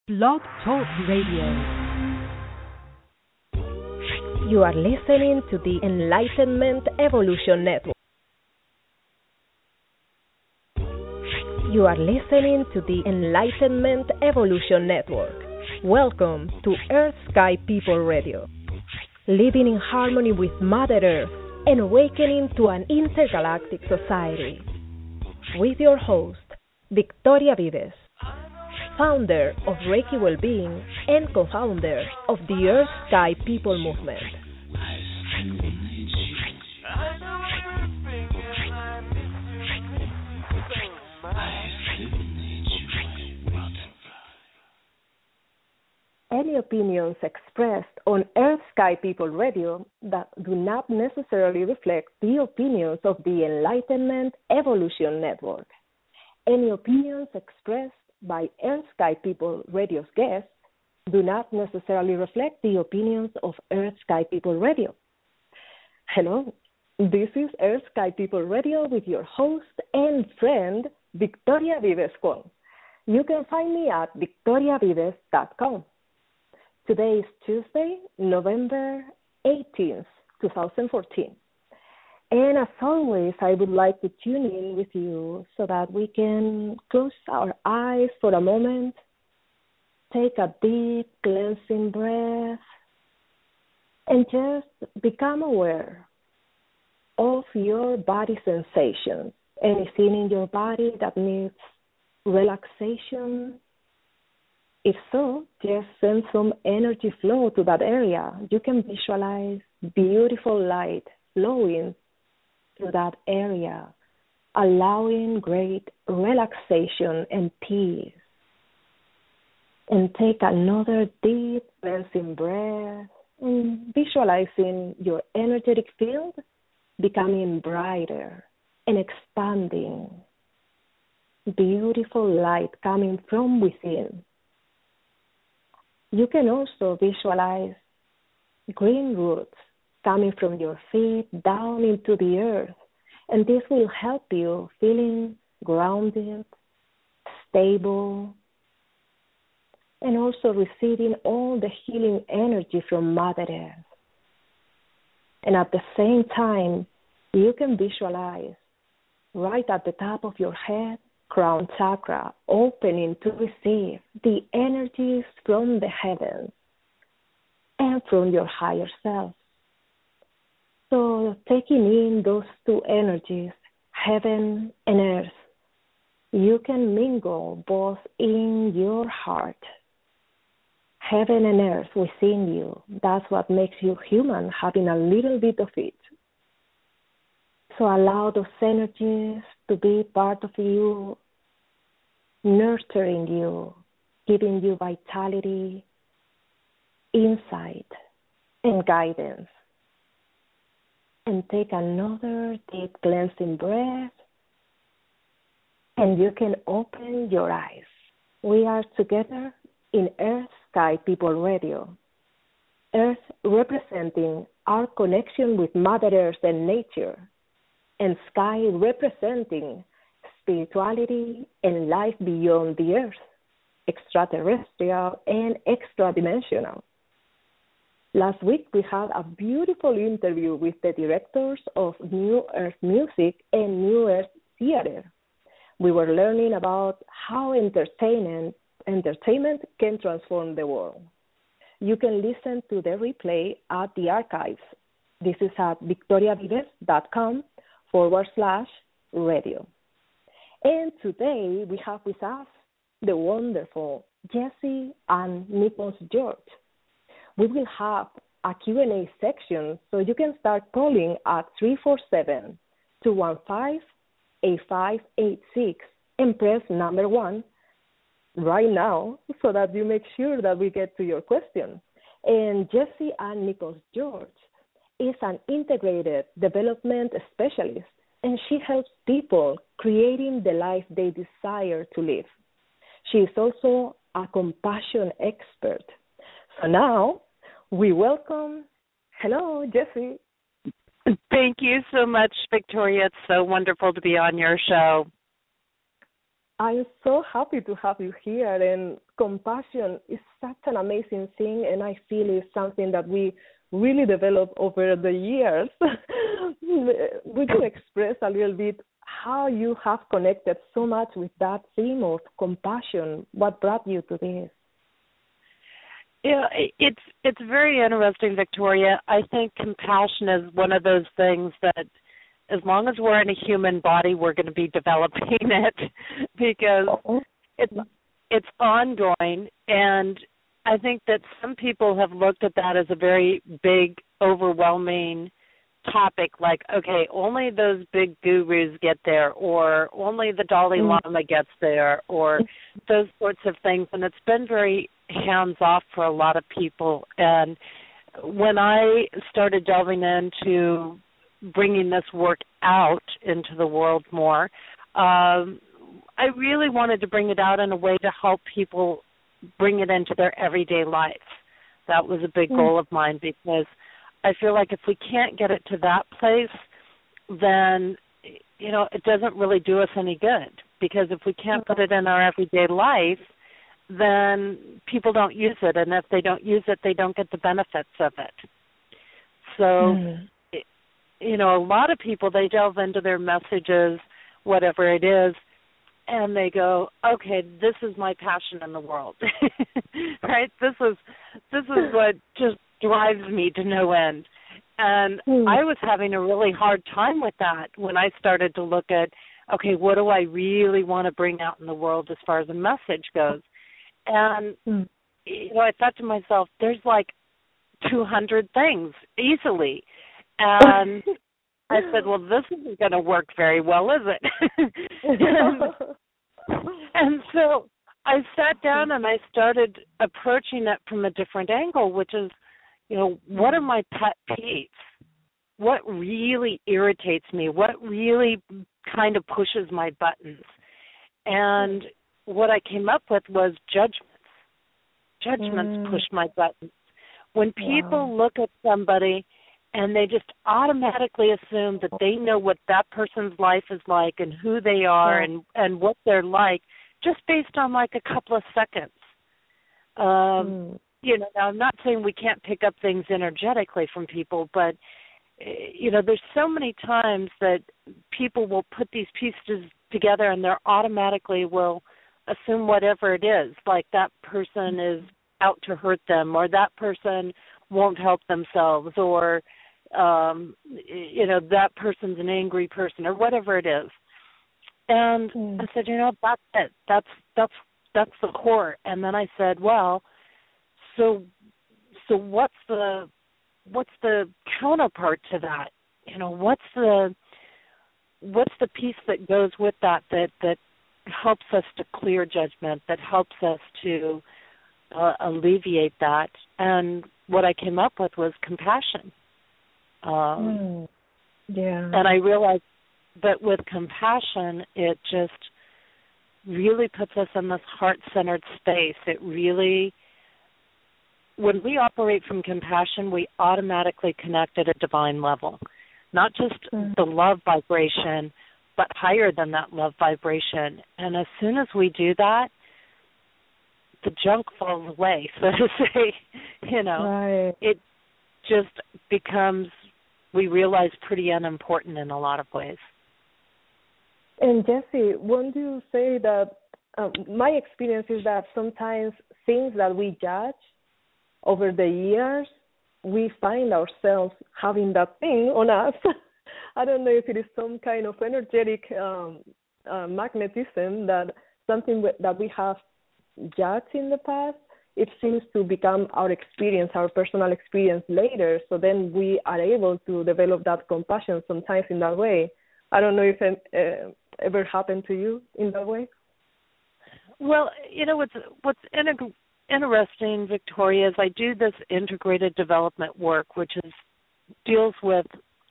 Blog Talk Radio. You are listening to the ENlightenment Evolution Network. You are listening to the ENlightenment Evolution Network. Welcome to Earth Sky People Radio. Living in harmony with Mother Earth and awakening to an intergalactic society. With your host, Victoria Vives, founder of Reiki Wellbeing and co-founder of the Earth Sky People Movement. Any opinions expressed on Earth Sky People Radio that do not necessarily reflect the opinions of the Enlightenment Evolution Network. Any opinions expressed by Earth Sky People Radio's guests do not necessarily reflect the opinions of Earth Sky People Radio. Hello, this is Earth Sky People Radio with your host and friend, Victoria Vives Khuong. You can find me at victoriavives.com. Today is Tuesday, November 18th, 2014. And as always, I would like to tune in with you so that we can close our eyes for a moment, take a deep cleansing breath, and just become aware of your body sensations. Anything in your body that needs relaxation. If so, just send some energy flow to that area. You can visualize beautiful light flowing to that area, allowing great relaxation and peace. And take another deep cleansing breath and visualizing your energetic field becoming brighter and expanding. Beautiful light coming from within. You can also visualize green roots coming from your feet down into the earth. And this will help you feeling grounded, stable, and also receiving all the healing energy from Mother Earth. And at the same time, you can visualize right at the top of your head, crown chakra, opening to receive the energies from the heavens and from your higher self. So taking in those two energies, heaven and earth, you can mingle both in your heart, heaven and earth within you. That's what makes you human, having a little bit of it. So allow those energies to be part of you, nurturing you, giving you vitality, insight, and guidance. And take another deep cleansing breath, and you can open your eyes. We are together in Earth Sky People Radio. Earth representing our connection with Mother Earth and nature, and Sky representing spirituality and life beyond the earth, extraterrestrial and extra-dimensional. Last week, we had a beautiful interview with the directors of New Earth Music and New Earth Theater. We were learning about how entertainment can transform the world. You can listen to the replay at the archives. This is at victoriavives.com/radio. And today, we have with us the wonderful Jessie and Nichols George. We will have a Q&A section, so you can start calling at 347-215-8586 and press number 1 right now so that you make sure that we get to your question. And Jessie Ann Nichols George is an integrated development specialist, and she helps people creating the life they desire to live. She is also a compassion expert. So now, we welcome, hello, Jessie. Thank you so much, Victoria. It's so wonderful to be on your show. I'm so happy to have you here, and compassion is such an amazing thing, and I feel it's something that we really developed over the years. Would you express a little bit how you have connected so much with that theme of compassion? What brought you to this? Yeah, it's very interesting, Victoria. I think compassion is one of those things that as long as we're in a human body, we're going to be developing it because it's ongoing. And I think that some people have looked at that as a very big, overwhelming topic, like, okay, only those big gurus get there, or only the Dalai Lama gets there, or those sorts of things. And it's been very hands-off for a lot of people. And when I started delving into bringing this work out into the world more, I really wanted to bring it out in a way to help people bring it into their everyday life. That was a big goal of mine, because I feel like if we can't get it to that place, then, you know, it doesn't really do us any good. Because if we can't put it in our everyday life, then people don't use it. And if they don't use it, they don't get the benefits of it. So, you know, a lot of people, they delve into their messages, whatever it is, and they go, okay, this is my passion in the world, right? This is what just drives me to no end. And I was having a really hard time with that when I started to look at, okay, what do I really want to bring out in the world as far as a message goes? And, you know, I thought to myself, there's like 200 things easily. And I said, well, this isn't going to work very well, is it? and so I sat down and I started approaching it from a different angle, which is, you know, what are my pet peeves? What really irritates me? What really kind of pushes my buttons? And what I came up with was judgments. Judgments push my buttons. When people look at somebody and they just automatically assume that they know what that person's life is like and who they are and what they're like, just based on like a couple of seconds. You know, now I'm not saying we can't pick up things energetically from people, but, you know, there's so many times that people will put these pieces together and they automatically will assume whatever it is, like that person is out to hurt them, or that person won't help themselves, or you know, that person's an angry person, or whatever it is. And I said, you know, that's it. That's the core. And then I said, well, so what's the counterpart to that? You know, what's the piece that goes with that helps us to clear judgment, that helps us to alleviate that? And what I came up with was compassion. And I realized that with compassion, it just really puts us in this heart-centered space. It really, when we operate from compassion, we automatically connect at a divine level, not just the love vibration, but higher than that love vibration. And as soon as we do that, the junk falls away, so to say. You know, it just becomes, we realize, pretty unimportant in a lot of ways. And Jessie, won't you say that my experience is that sometimes things that we judge over the years, we find ourselves having that thing on us. I don't know if it is some kind of energetic magnetism, that something that we have judged in the past, it seems to become our experience, our personal experience later. So then we are able to develop that compassion sometimes in that way. I don't know if it ever happened to you in that way. Well, you know, what's interesting, Victoria, is I do this integrated development work, which deals with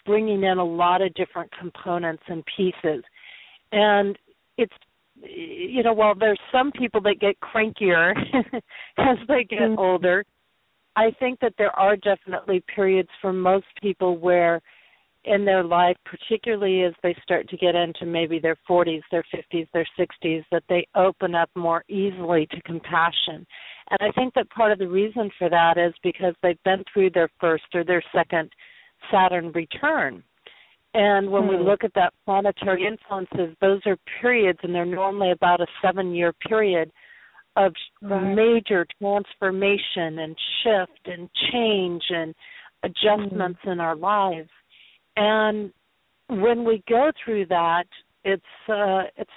bringing in a lot of different components and pieces. And it's, you know, while there's some people that get crankier as they get older, I think that there are definitely periods for most people where in their life, particularly as they start to get into maybe their 40s, their 50s, their 60s, that they open up more easily to compassion. And I think that part of the reason for that is because they've been through their first or their second Saturn return. And when we look at that planetary influences, those are periods, and they're normally about a 7-year period of major transformation and shift and change and adjustments in our lives. And when we go through that, it's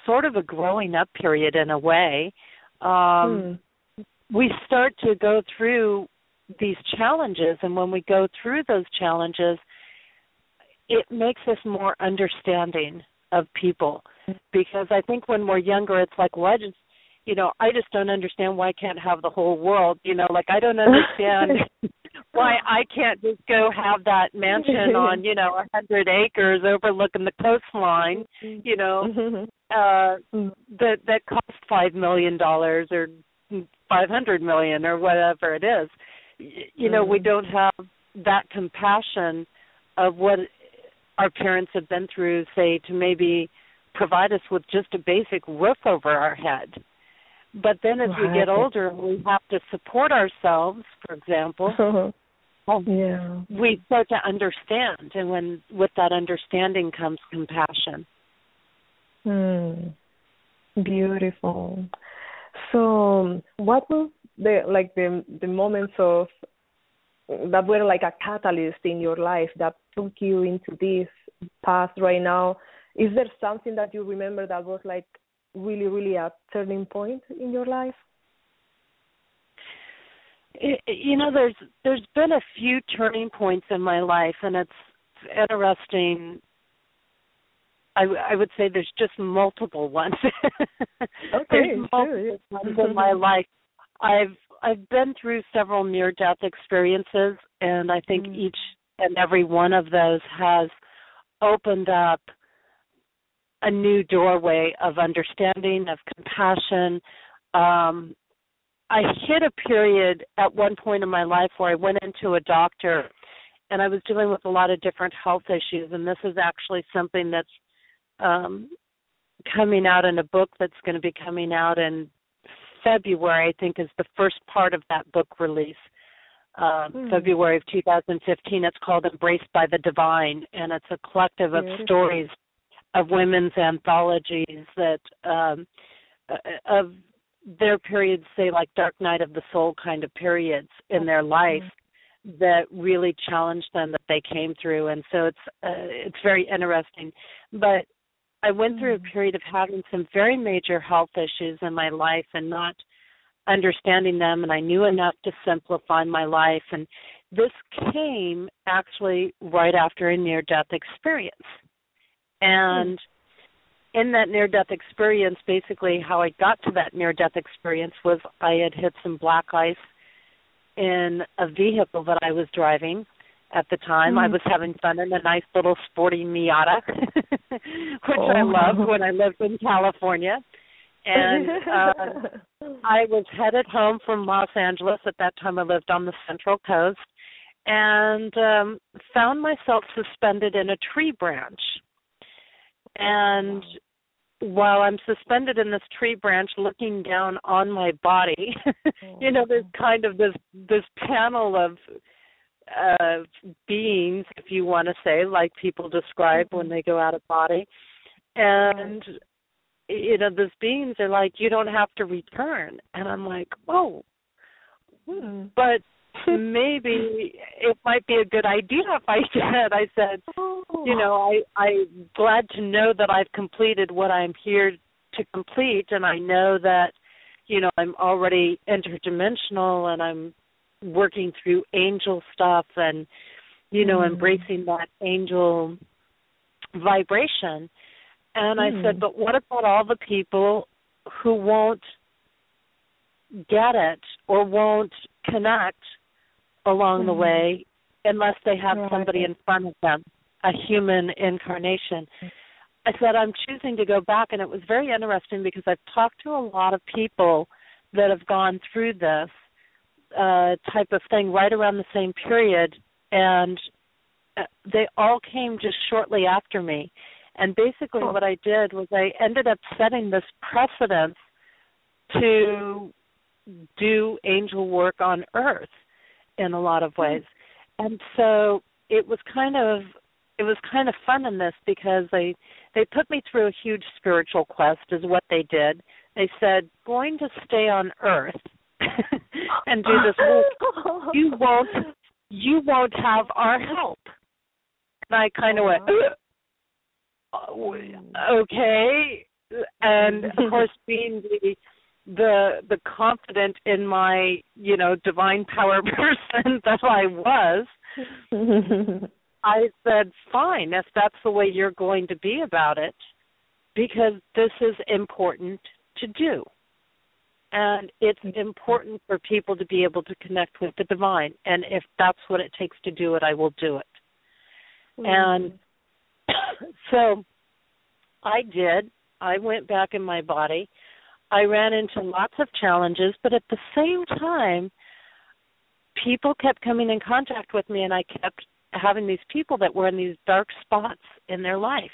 sort of a growing up period in a way. We start to go through these challenges, and when we go through those challenges, it makes us more understanding of people. Because I think when we're younger, it's like, well, I just don't understand why I can't have the whole world. Like I don't understand why I can't just go have that mansion on, 100 acres overlooking the coastline, that costs $5 million or $500 million or whatever it is. We don't have that compassion of what our parents have been through, say, to maybe provide us with just a basic roof over our head. But then as we get older, we have to support ourselves, for example. We start to understand, and with that understanding comes compassion. Beautiful. So what was the moments of that were like a catalyst in your life that took you into this path right now? Is there something that you remember that was like really, really a turning point in your life? There's been a few turning points in my life, and it's interesting. I would say there's just multiple ones. There's multiple ones in my life. I've been through several near-death experiences, and I think each and every one of those has opened up a new doorway of understanding, of compassion. I hit a period at one point in my life where I went into a doctor, and I was dealing with a lot of different health issues, and this is actually something that's coming out in a book that's going to be coming out in February, I think, is the first part of that book release, February of 2015. It's called Embraced by the Divine, and it's a collective of stories of women's anthologies that of their periods, say like Dark Night of the Soul kind of periods in their life that really challenged them, that they came through. And so it's very interesting. But I went through a period of having some very major health issues in my life and not understanding them, and I knew enough to simplify my life. And this came actually right after a near-death experience. And in that near-death experience, basically how I got to that near-death experience was I had hit some black ice in a vehicle that I was driving at the time. I was having fun in a nice little sporty Miata, which I loved when I lived in California. And I was headed home from Los Angeles. At that time, I lived on the Central Coast, and found myself suspended in a tree branch. And while I'm suspended in this tree branch looking down on my body, there's kind of this panel of beings, if you want to say, like people describe when they go out of body. And, those beings are like, you don't have to return. And I'm like, oh, but maybe it might be a good idea if I did. I said, I'm glad to know that I've completed what I'm here to complete, and I know that, I'm already interdimensional, and I'm working through angel stuff and, embracing that angel vibration. And I said, but what about all the people who won't get it or won't connect along the way unless they have somebody in front of them, a human incarnation? I said, I'm choosing to go back, and it was very interesting because I've talked to a lot of people that have gone through this type of thing right around the same period, and they all came just shortly after me. And basically what I did was I ended up setting this precedence to do angel work on Earth in a lot of ways. And so it was kind of fun in this because they put me through a huge spiritual quest is what they did. They said, going to stay on Earth and do this work, you won't have our help. And I kind of went, okay. And of course, being the confident in my, divine power person that I was, I said, fine, if that's the way you're going to be about it, because this is important to do. And it's important for people to be able to connect with the divine. And if that's what it takes to do it, I will do it. And so I did. I went back in my body. I ran into lots of challenges, but at the same time, people kept coming in contact with me, and I kept having these people that were in these dark spots in their life.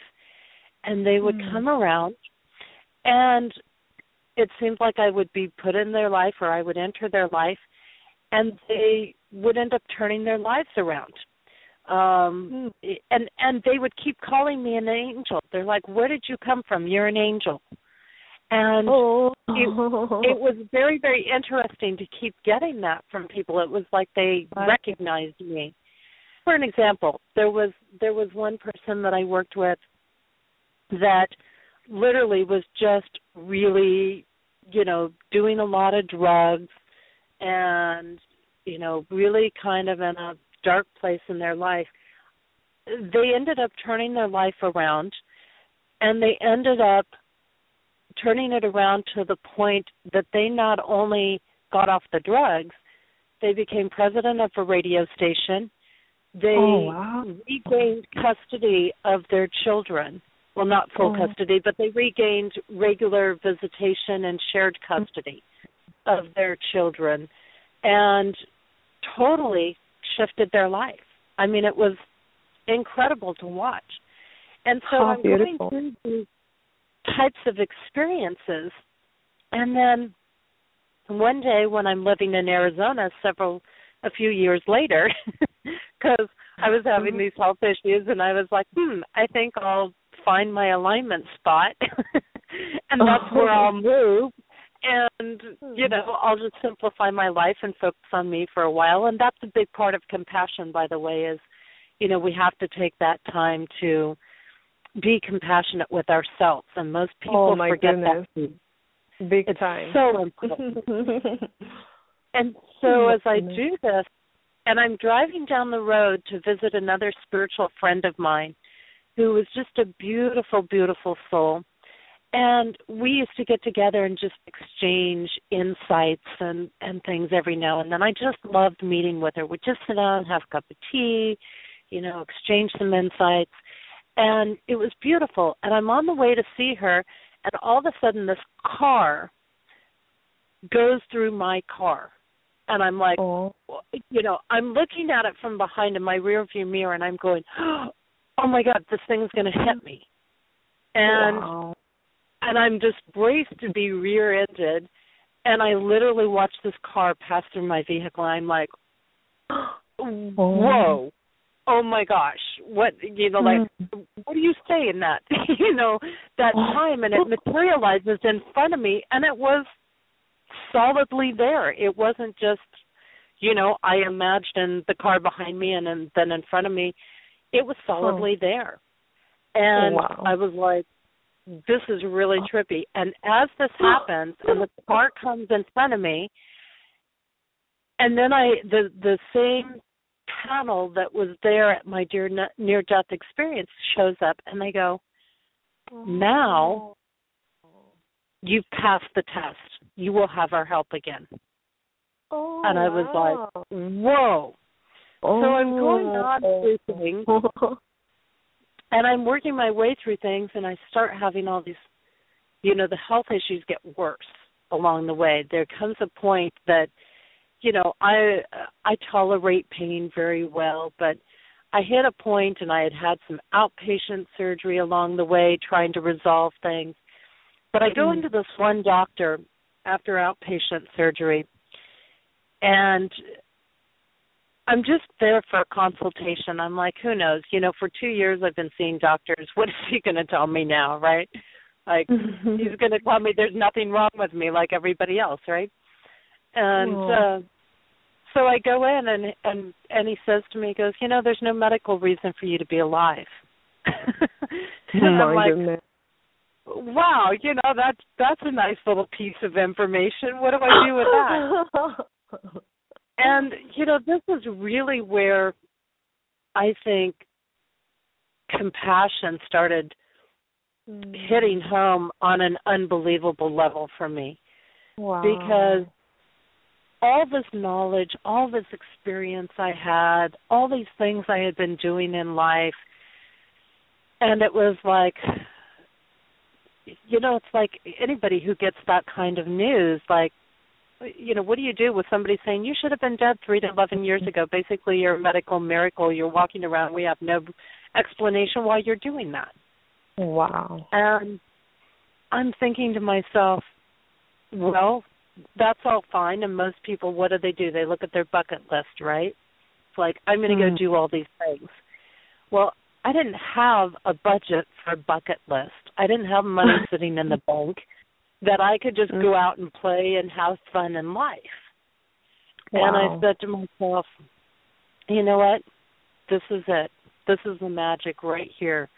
And they would come around, and it seemed like I would be put in their life or I would enter their life, and they would end up turning their lives around. And they would keep calling me an angel. They're like, where did you come from? You're an angel. And it was very, very interesting to keep getting that from people. It was like they recognized me. For an example, there was one person that I worked with that literally was just really, doing a lot of drugs and, really kind of in a dark place in their life. They ended up turning their life around, and they ended up turning it around to the point that they not only got off the drugs, they became president of a radio station. They regained custody of their children. Well, not full custody, but they regained regular visitation and shared custody of their children and totally shifted their life. I mean, it was incredible to watch. And so I'm going through these types of experiences. And then one day when I'm living in Arizona a few years later, because I was having these health issues, and I was like, I think I'll find my alignment spot, and that's where I'll move. And, I'll just simplify my life and focus on me for a while. And that's a big part of compassion, by the way, is, we have to take that time to be compassionate with ourselves. And most people forget that. Big time. So important. And so as I do this, and I'm driving down the road to visit another spiritual friend of mine who was just a beautiful, beautiful soul. And we used to get together and just exchange insights and things every now and then. I just loved meeting with her. We'd just sit down, have a cup of tea, exchange some insights. And it was beautiful. And I'm on the way to see her, and all of a sudden this car goes through my car. And I'm like, I'm looking at it from behind in my rearview mirror, and I'm going, oh, my God, this thing's going to hit me. And and I'm just braced to be rear-ended, and I literally watched this car pass through my vehicle, and I'm like, whoa, oh, my gosh, what, what do you say in that, that time? And it materializes in front of me, and it was solidly there. It wasn't just, I imagined the car behind me and then in front of me. It was solidly there. And I was like, this is really trippy. And as this happens, and the car comes in front of me, and then the same panel that was there at my near-death experience shows up, and they go, now you've passed the test. You will have our help again. And I was like, whoa. So I'm going on through things, and I'm working my way through things, and I start having all these, the health issues get worse along the way. There comes a point that, I tolerate pain very well, but I hit a point, and I had some outpatient surgery along the way trying to resolve things. But I go into this one doctor after outpatient surgery, and I'm just there for a consultation. I'm like, who knows? For 2 years I've been seeing doctors. What is he going to tell me now, right? Like, he's going to tell me there's nothing wrong with me like everybody else, right? And so I go in, and he says to me, he goes, there's no medical reason for you to be alive. And I'm like, goodness. wow, that's a nice little piece of information. What do I do with that? And, this is really where I think compassion started hitting home on an unbelievable level for me. Wow. Because all this knowledge, all this experience I had, all these things I had been doing in life, and it was like, it's like anybody who gets that kind of news, like, what do you do with somebody saying, you should have been dead 3 to 11 years ago? Basically, you're a medical miracle. You're walking around. We have no explanation why you're doing that. Wow. And I'm thinking to myself, well, that's all fine. And most people, what do? They look at their bucket list, right? It's like, I'm going to go do all these things. Well, I didn't have a budget for a bucket list. I didn't have money sitting in the bank that I could just go out and play and have fun in life. Wow. And I said to myself, you know what? This is it. This is the magic right here.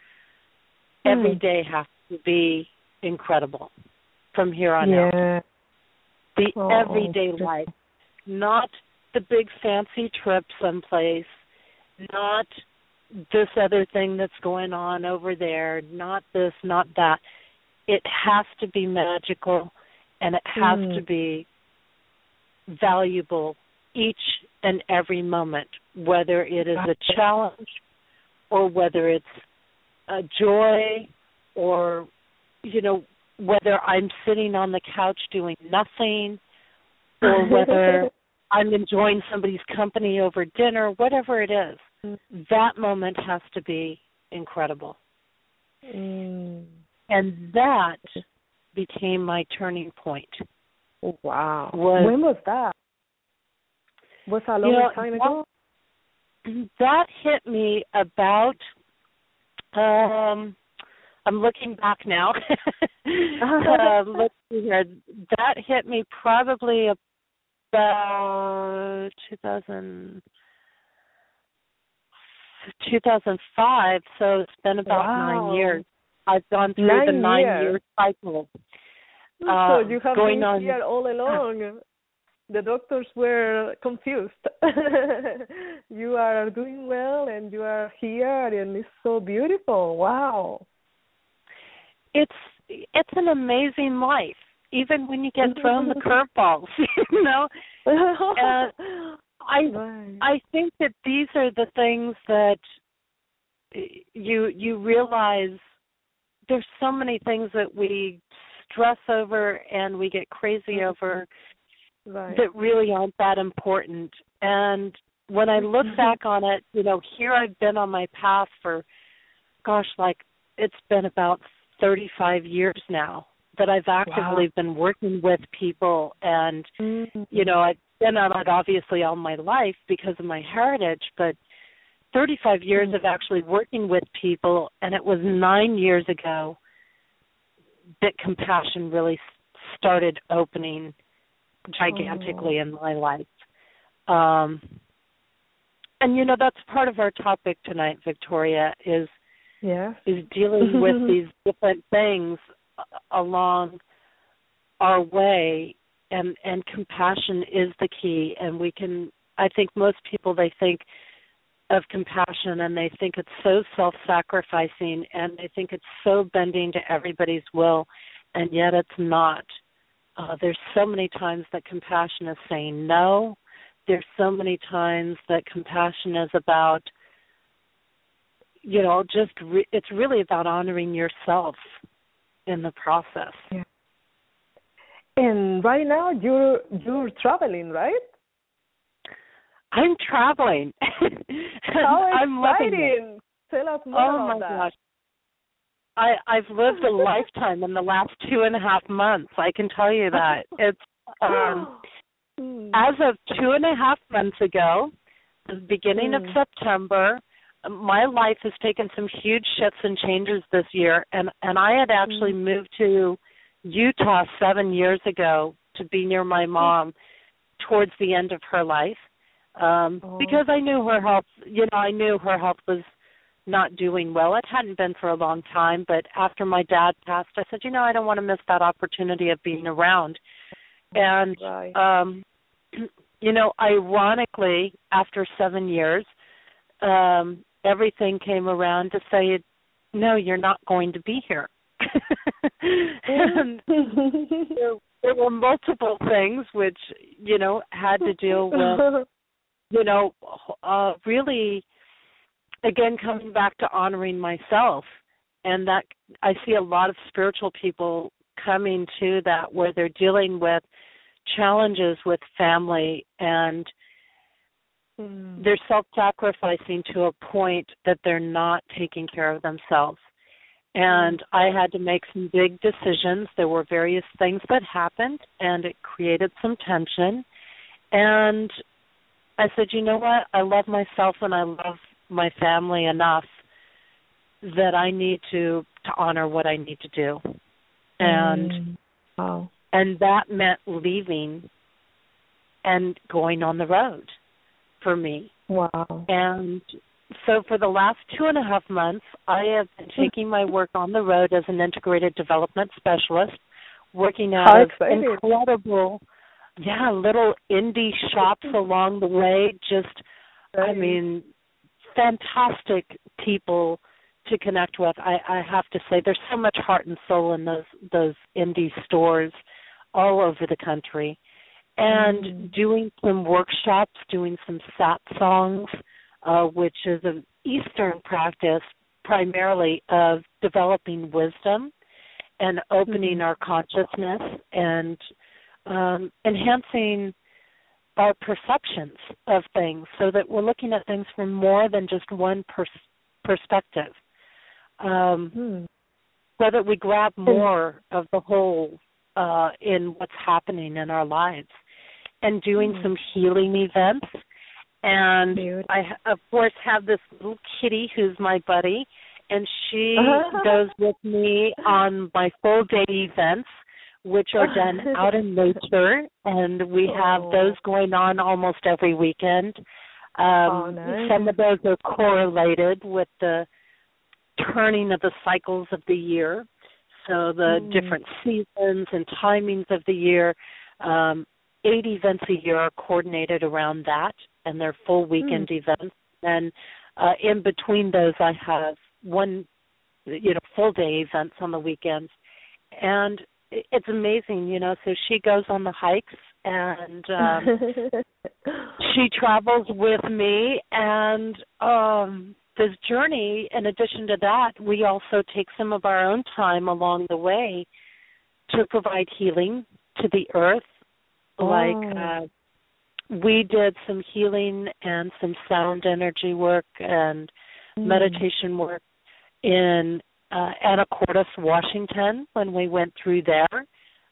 Every day has to be incredible from here on out. The everyday life, not the big fancy trip someplace, not this other thing that's going on over there, not this, not that. It has to be magical, and it has to be valuable each and every moment, whether it is a challenge or whether it's a joy or, whether I'm sitting on the couch doing nothing or whether I'm enjoying somebody's company over dinner, whatever it is, that moment has to be incredible. And that became my turning point. Wow. When was that? Was that a long time ago? That hit me about, I'm looking back now. Let's see here. That hit me probably about 2005, so it's been about 9 years. I've gone through the 9-year cycle. So you have been here all along. The doctors were confused. You are doing well, and you are here, and it's so beautiful. Wow. It's an amazing life, even when you get thrown the curveballs, And I think that these are the things that you realize. There's so many things that we stress over and we get crazy over that really aren't that important. And when I look back on it, here I've been on my path for, it's been about 35 years now that I've actively been working with people. And, I've been on it obviously all my life because of my heritage, but 35 years of actually working with people, and it was 9 years ago that compassion really started opening gigantically in my life. And, that's part of our topic tonight, Victoria, is dealing with these different things along our way, and compassion is the key. And I think most people, they think of compassion and they think it's so self-sacrificing and they think it's so bending to everybody's will, and yet it's not. There's so many times that compassion is saying no. There's so many times that compassion is about, it's really about honoring yourself in the process. Yeah. And right now you're traveling, right? I'm traveling. How I'm loving it. exciting! Tell us more about that. Oh, my gosh. I've lived a lifetime in the last 2.5 months. I can tell you that. It's as of 2.5 months ago, the beginning of September, my life has taken some huge shifts and changes this year, and I had actually moved to Utah 7 years ago to be near my mom towards the end of her life, because I knew her health. I knew her health was not doing well. It hadn't been for a long time, but after my dad passed, I said, I don't want to miss that opportunity of being around. And, ironically, after 7 years, everything came around to say, no, you're not going to be here. And there were multiple things which, had to deal with, really, again, coming back to honoring myself. And that I see a lot of spiritual people coming to that, where they're dealing with challenges with family, and they're self-sacrificing to a point that they're not taking care of themselves. And I had to make some big decisions. There were various things that happened, and it created some tension. And I said, you know what? I love myself and I love my family enough that I need to honor what I need to do. And and that meant leaving and going on the road for me. Wow. And so for the last 2.5 months, I have been taking my work on the road as an integrated development specialist, working out of incredible, little indie shops along the way. Fantastic people to connect with. I have to say, there's so much heart and soul in those indie stores all over the country. And doing some workshops, doing some sat songs, which is an Eastern practice primarily of developing wisdom and opening our consciousness and enhancing our perceptions of things, so that we're looking at things from more than just one perspective, so that we grab more of the whole in what's happening in our lives, and doing some healing events. And I, of course, have this little kitty who's my buddy, and she goes with me on my full-day events, which are done out in nature, and we have those going on almost every weekend. Nice. Some of those are correlated with the turning of the cycles of the year, so the different seasons and timings of the year. 8 events a year are coordinated around that, and they're full weekend events. And in between those, I have one, full-day events on the weekends. And it's amazing, so she goes on the hikes, and she travels with me, and this journey, in addition to that, we also take some of our own time along the way to provide healing to the earth. Like we did some healing and some sound energy work and meditation work in Anacortes, Washington, when we went through there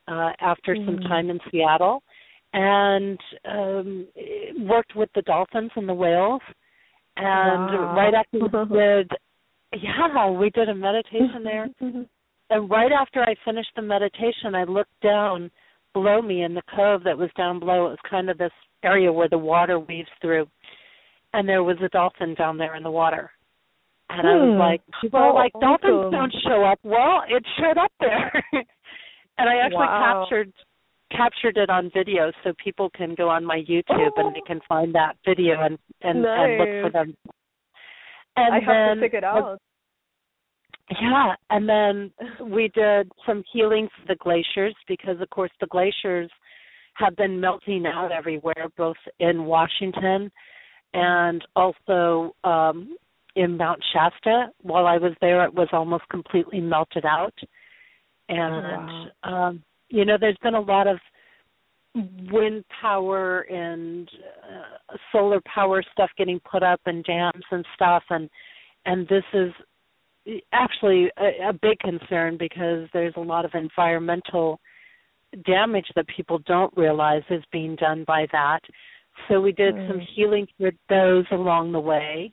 after some time in Seattle, and worked with the dolphins and the whales. And right after we did a meditation there. And right after I finished the meditation, I looked down below me in the cove that was down below. It was kind of this area where the water weaves through. And there was a dolphin down there in the water. And I was like, people are like, dolphins don't show up. Well, it showed up there. And I actually captured it on video, so people can go on my YouTube and they can find that video and look for them. And I have to check it out. Yeah, and then we did some healing for the glaciers, because, of course, the glaciers have been melting out everywhere, both in Washington and also in Mount Shasta. While I was there, it was almost completely melted out. And, there's been a lot of wind power and solar power stuff getting put up and dams and stuff, and this is actually a big concern because there's a lot of environmental damage that people don't realize is being done by that. So we did some healing for those along the way,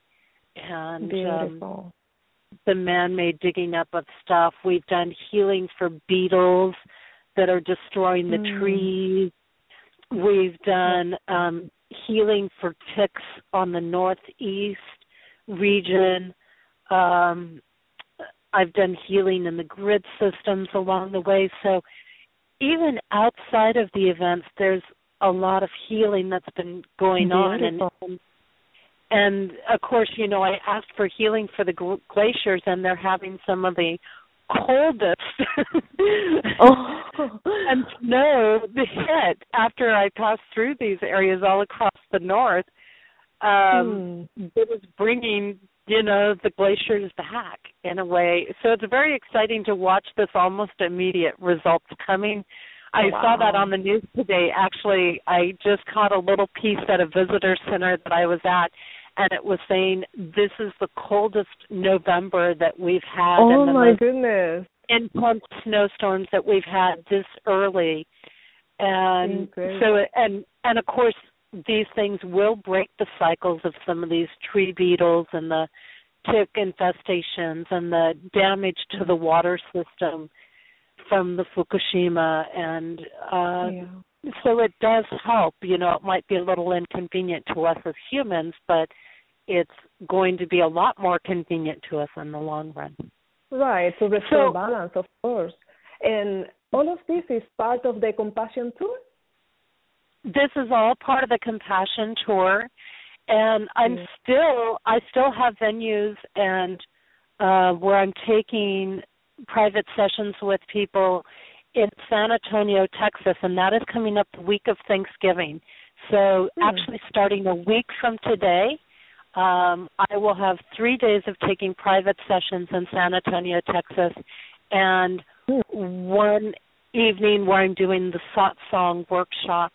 and the man-made digging up of stuff. We've done healing for beetles that are destroying the trees. We've done healing for ticks on the northeast region. I've done healing in the grid systems along the way. So even outside of the events, there's a lot of healing that's been going on. And of course, you know, I asked for healing for the glaciers, and they're having some of the coldest and snow hit after I passed through these areas all across the north. It was bringing, you know, the glaciers back in a way. So it's very exciting to watch this almost immediate results coming. I saw that on the news today. Actually, I just caught a little piece at a visitor center that I was at, and it was saying this is the coldest November that we've had. Oh, my goodness. Intense snowstorms that we've had this early. And so, and of course, these things will break the cycles of some of these tree beetles and the tick infestations and the damage to the water system from the Fukushima. And so it does help. You know, it might be a little inconvenient to us as humans, but it's going to be a lot more convenient to us in the long run. Right, to restore balance, of course. And all of this is part of the Compassion Tour? This is all part of the Compassion Tour, and I still have venues and where I'm taking private sessions with people in San Antonio, Texas, and that is coming up the week of Thanksgiving. So actually starting a week from today, I will have 3 days of taking private sessions in San Antonio, Texas, and one evening where I'm doing the satsang workshop,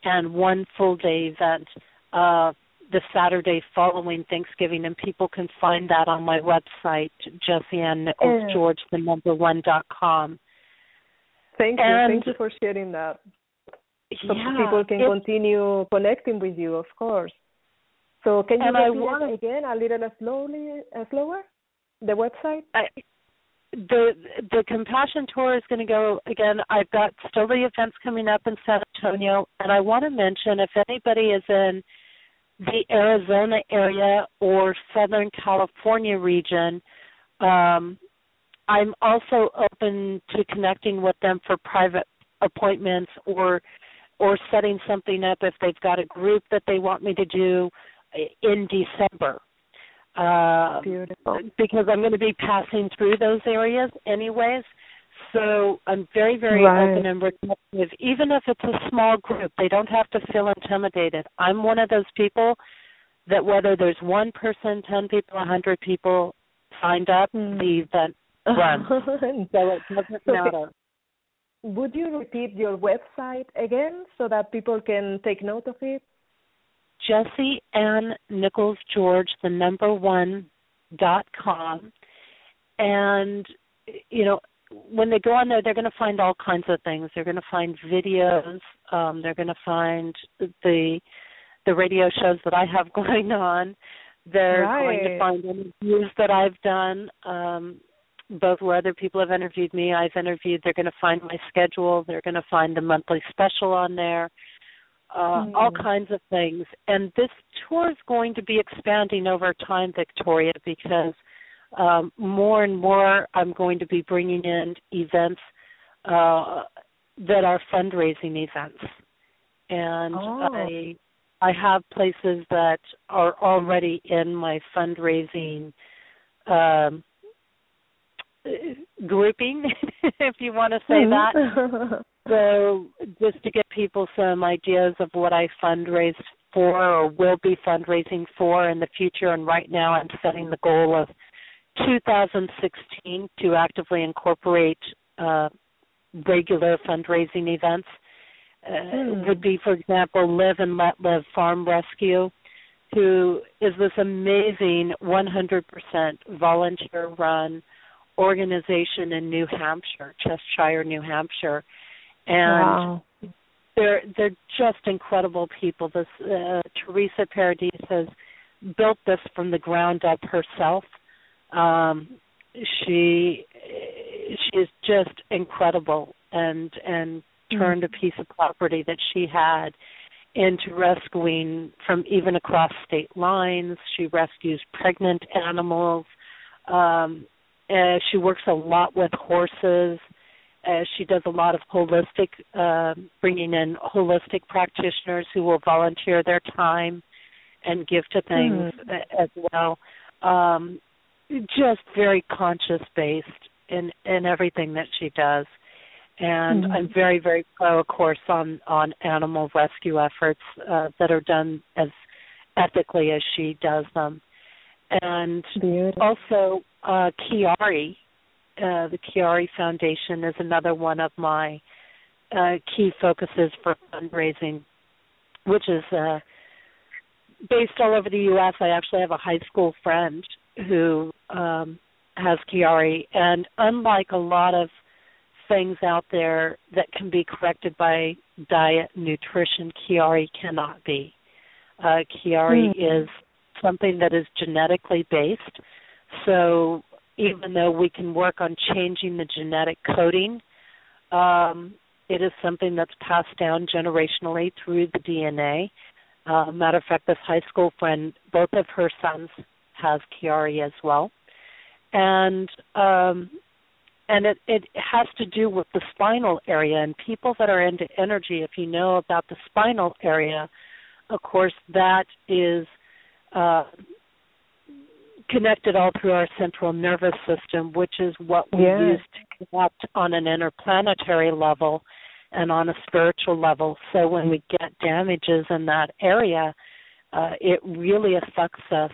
and one full-day event the Saturday following Thanksgiving, and people can find that on my website, JessieAnnNicholsGeorge1.com. Thank you for sharing that. So people can continue connecting with you, of course. So can you repeat it again a little slower, the website? The Compassion Tour is going to go, again, I've got still the events coming up in San Antonio, and I want to mention if anybody is in the Arizona area or Southern California region, I'm also open to connecting with them for private appointments or setting something up if they've got a group that they want me to do in December. Beautiful. Because I'm going to be passing through those areas anyways. So I'm very, very open and receptive. Even if it's a small group, they don't have to feel intimidated. I'm one of those people that whether there's 1 person, 10 people, 100 people signed up, the event runs. So it doesn't matter. Would you repeat your website again so that people can take note of it? JessieAnnNicholsGeorge1.com, and you know, when they go on there, they're going to find all kinds of things. They're going to find videos. They're going to find the radio shows that I have going on. They're going to find interviews that I've done, both where other people have interviewed me, I've interviewed. They're going to find my schedule. They're going to find the monthly special on there. All kinds of things. And this tour is going to be expanding over time, Victoria, because more and more I'm going to be bringing in events that are fundraising events. And I have places that are already in my fundraising grouping, if you want to say that. So just to give people some ideas of what I fundraise for or will be fundraising for in the future, and right now I'm setting the goal of 2016 to actively incorporate regular fundraising events. Would be, for example, Live and Let Live Farm Rescue. who is this amazing 100% volunteer-run organization in New Hampshire, Cheshire, New Hampshire, and they're just incredible people. This Teresa Paradis has built this from the ground up herself. She is just incredible, and turned a piece of property that she had into rescuing from even across state lines. She rescues pregnant animals. She works a lot with horses. She does a lot of holistic, bringing in holistic practitioners who will volunteer their time and give to things as well. Just very conscious-based in everything that she does. And I'm very, very pro, of course, on animal rescue efforts that are done as ethically as she does them. And also TRE, the TRE Foundation is another one of my key focuses for fundraising, which is based all over the U.S. I actually have a high school friend who has TRE, and unlike a lot of things out there that can be corrected by diet, nutrition, TRE cannot be. TRE is something that is genetically based, so even though we can work on changing the genetic coding, it is something that's passed down generationally through the DNA. Matter of fact, this high school friend, both of her sons has TRE as well. And it has to do with the spinal area. And people that are into energy, if you know about the spinal area, of course, that is connected all through our central nervous system, which is what we use to connect on an interplanetary level and on a spiritual level. So when we get damages in that area, it really affects us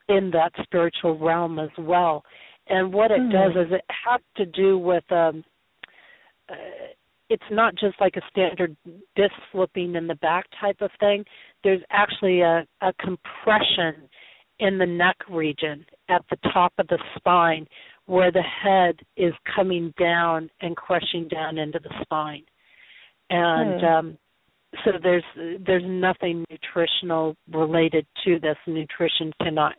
in that spiritual realm as well. And what it does is it has to do with, it's not just like a standard disc slipping in the back type of thing. There's actually a compression in the neck region at the top of the spine where the head is coming down and crushing down into the spine. And so there's nothing nutritional related to this. Nutrition cannot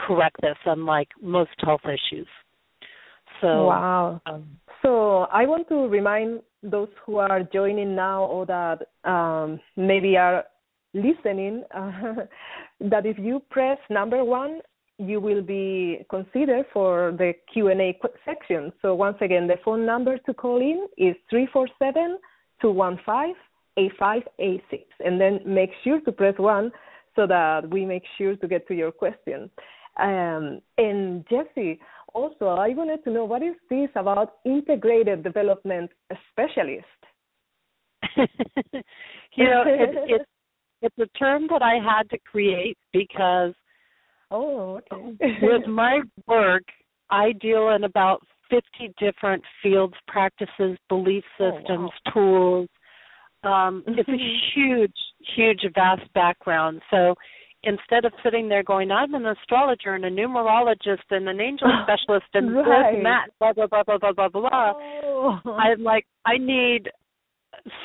correct this, unlike most health issues. So, so I want to remind those who are joining now or that maybe are listening that if you press number 1, you will be considered for the Q&A section. So once again, the phone number to call in is 347-215-8586. And then make sure to press 1 so that we make sure to get to your question. And Jessie, also, I wanted to know, what is this about integrated development specialist? It's a term that I had to create because with my work, I deal in about 50 different fields, practices, belief systems, tools. It's a huge, vast background. So instead of sitting there going, I'm an astrologer and a numerologist and an angel specialist and this and that, blah, blah, blah, blah, blah, blah, blah, I'm like, I need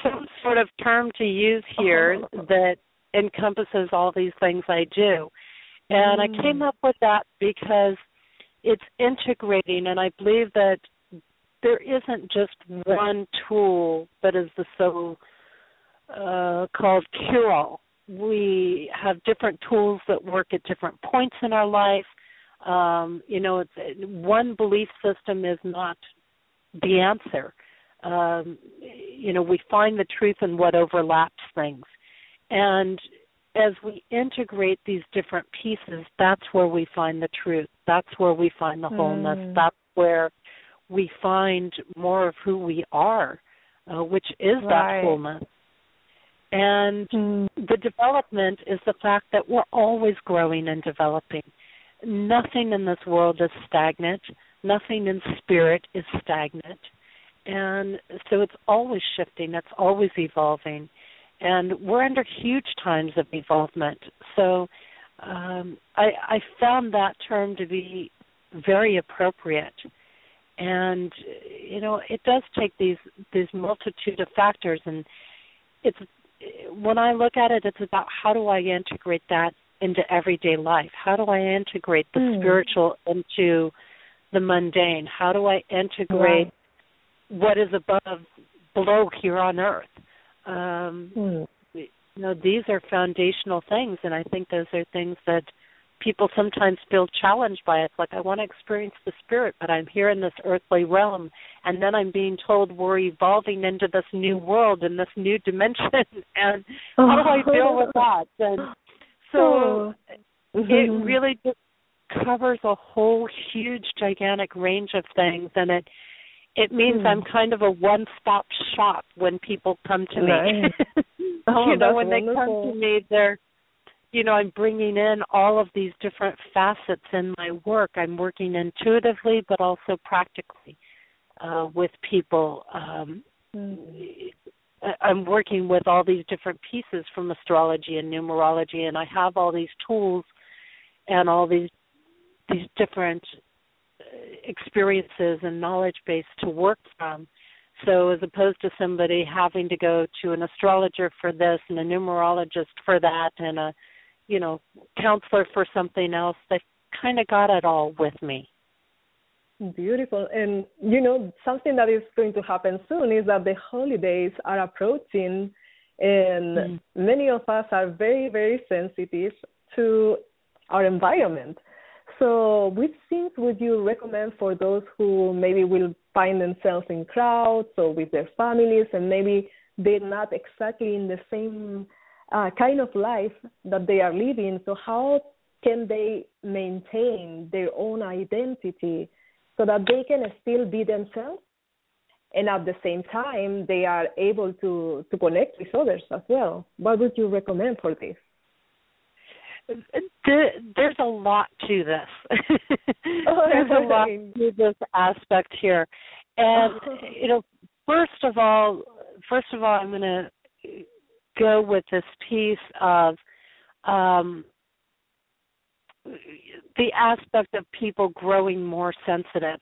some sort of term to use here that encompasses all these things I do. And I came up with that because it's integrating, and I believe that there isn't just one tool that is the so-called cure-all. We have different tools that work at different points in our life. One belief system is not the answer. We find the truth in what overlaps things. And as we integrate these different pieces, that's where we find the truth. That's where we find the wholeness. That's where we find more of who we are, which is that wholeness. And the development is the fact that we're always growing and developing. Nothing in this world is stagnant. Nothing in spirit is stagnant. And so it's always shifting. It's always evolving. And we're under huge times of evolvement. So I found that term to be very appropriate. And, it does take these multitude of factors. And it's when I look at it, it's about how do I integrate that into everyday life? How do I integrate the spiritual into the mundane? How do I integrate what is below here on earth? These are foundational things, and I think those are things that people sometimes feel challenged by. It's like, I want to experience the spirit, but I'm here in this earthly realm, and then I'm being told we're evolving into this new world and this new dimension, and how do I deal with that? And so it really just covers a whole huge, gigantic range of things, and it means I'm kind of a one-stop shop when people come to me. Nice. When they come to me, they're, I'm bringing in all of these different facets in my work. I'm working intuitively, but also practically with people. I'm working with all these different pieces from astrology and numerology, and I have all these tools and all these different experiences and knowledge base to work from. So as opposed to somebody having to go to an astrologer for this and a numerologist for that and a, counselor for something else, they've kind of got it all with me. Beautiful. And, something that is going to happen soon is that the holidays are approaching, and many of us are very, very sensitive to our environment. So which things would you recommend for those who maybe will find themselves in crowds or with their families, and maybe they're not exactly in the same kind of life that they are living? So how can they maintain their own identity so that they can still be themselves, and at the same time they are able to connect with others as well? What would you recommend for this? There's a lot to this. There's a lot to this aspect here. And, first of all, I'm going to go with this piece of the aspect of people growing more sensitive.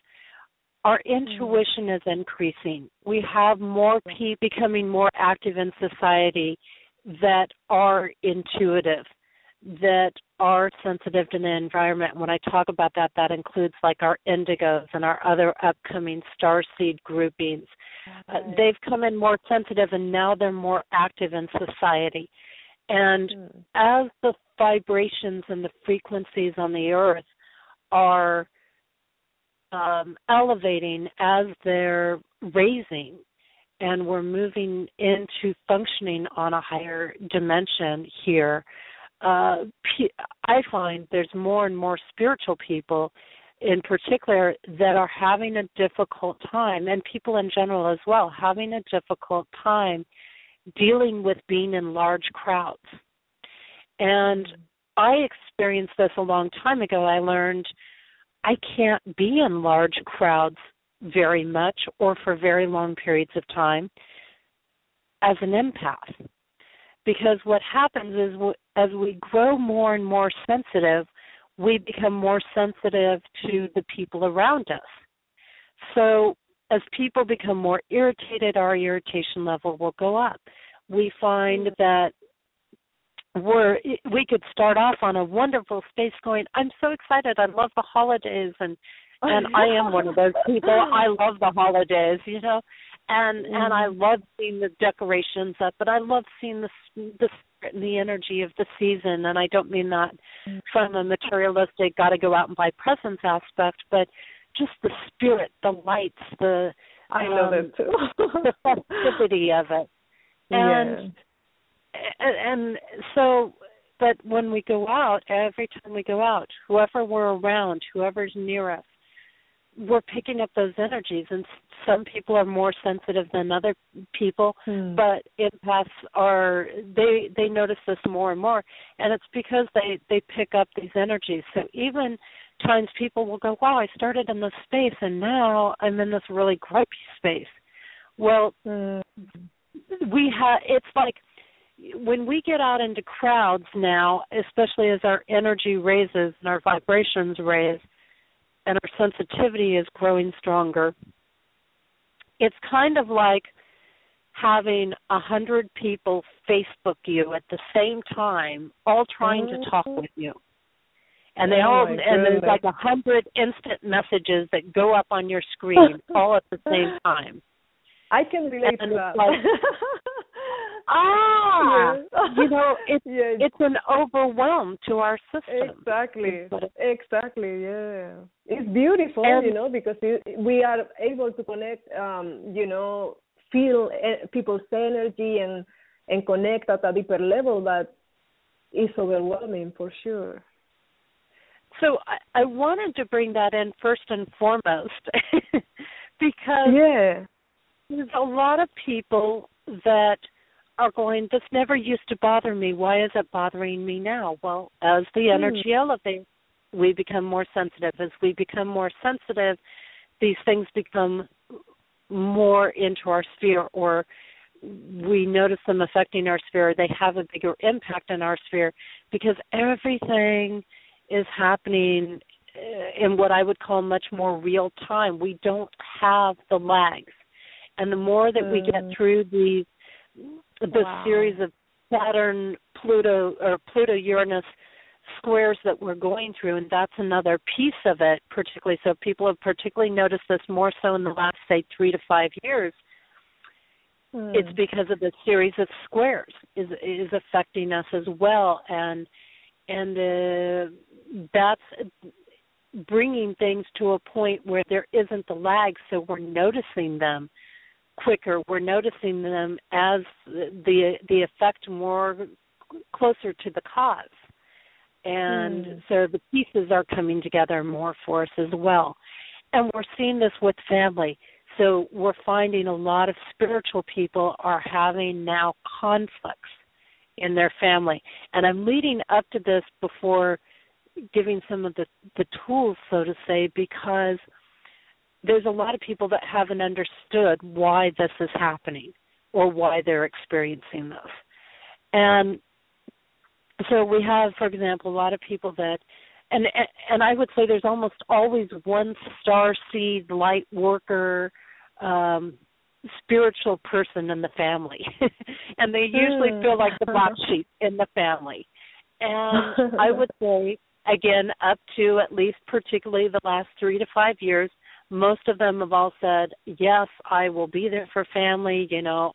Our intuition is increasing. We have more people becoming more active in society that are intuitive, that are sensitive to the environment. When I talk about that, that includes like our indigos and our other upcoming starseed groupings. They've come in more sensitive, and now they're more active in society. And as the vibrations and the frequencies on the earth are elevating, as they're raising, and we're moving into functioning on a higher dimension here, I find there's more and more spiritual people in particular that are having a difficult time, and people in general as well, having a difficult time dealing with being in large crowds. And I experienced this a long time ago. I learned I can't be in large crowds very much or for very long periods of time as an empath. Because what happens is as we grow more and more sensitive, we become more sensitive to the people around us. So as people become more irritated, our irritation level will go up. We find that we could start off on a wonderful space going, I'm so excited, I love the holidays, and I am one of those people. I love the holidays, and I love seeing the decorations up, but I love seeing the spirit and the energy of the season, and I don't mean that from a materialistic, got to go out and buy presents aspect, but just the spirit, the lights, I love it too. the festivity of it. And so, but when we go out, every time we go out, whoever we're around, whoever's near us, we're picking up those energies, and some people are more sensitive than other people, but empaths are, they notice this more and more, and it's because they pick up these energies. So even times people will go, wow, I started in this space, and now I'm in this really gripey space. Well, it's like when we get out into crowds now, especially as our energy raises and our vibrations raise and our sensitivity is growing stronger, it's kind of like having 100 people Facebook you at the same time, all trying to talk with you. And they and there's like 100 instant messages that go up on your screen all at the same time. I can relate to that. Like, it's an overwhelm to our system. Exactly, yeah. It's beautiful, and, because we are able to connect, feel people's energy and connect at a deeper level that is overwhelming for sure. So I wanted to bring that in first and foremost because there's a lot of people that are going, this never used to bother me. Why is it bothering me now? Well, as the energy elevates, we become more sensitive. As we become more sensitive, these things become more into our sphere, or we notice them affecting our sphere. They have a bigger impact in our sphere because everything is happening in what I would call much more real time. We don't have the lags. And the more that we get through the series of Saturn, Pluto-Uranus squares that we're going through, and that's another piece of it, particularly. So people have particularly noticed this more so in the last, say, 3 to 5 years. It's because of the series of squares is affecting us as well, and that's bringing things to a point where there isn't the lag, so we're noticing them quicker. We're noticing them as the effect more closer to the cause. And so the pieces are coming together more for us as well. And we're seeing this with family. So we're finding a lot of spiritual people are having now conflicts in their family. And I'm leading up to this before giving some of the tools, so to say, because there's a lot of people that haven't understood why this is happening or why they're experiencing this. And so we have, for example, a lot of people that, and I would say there's almost always one star seed, light worker, spiritual person in the family. And they usually feel like the black sheep in the family. And I would say, again, up to at least particularly the last 3 to 5 years, most of them have all said, yes, I will be there for family,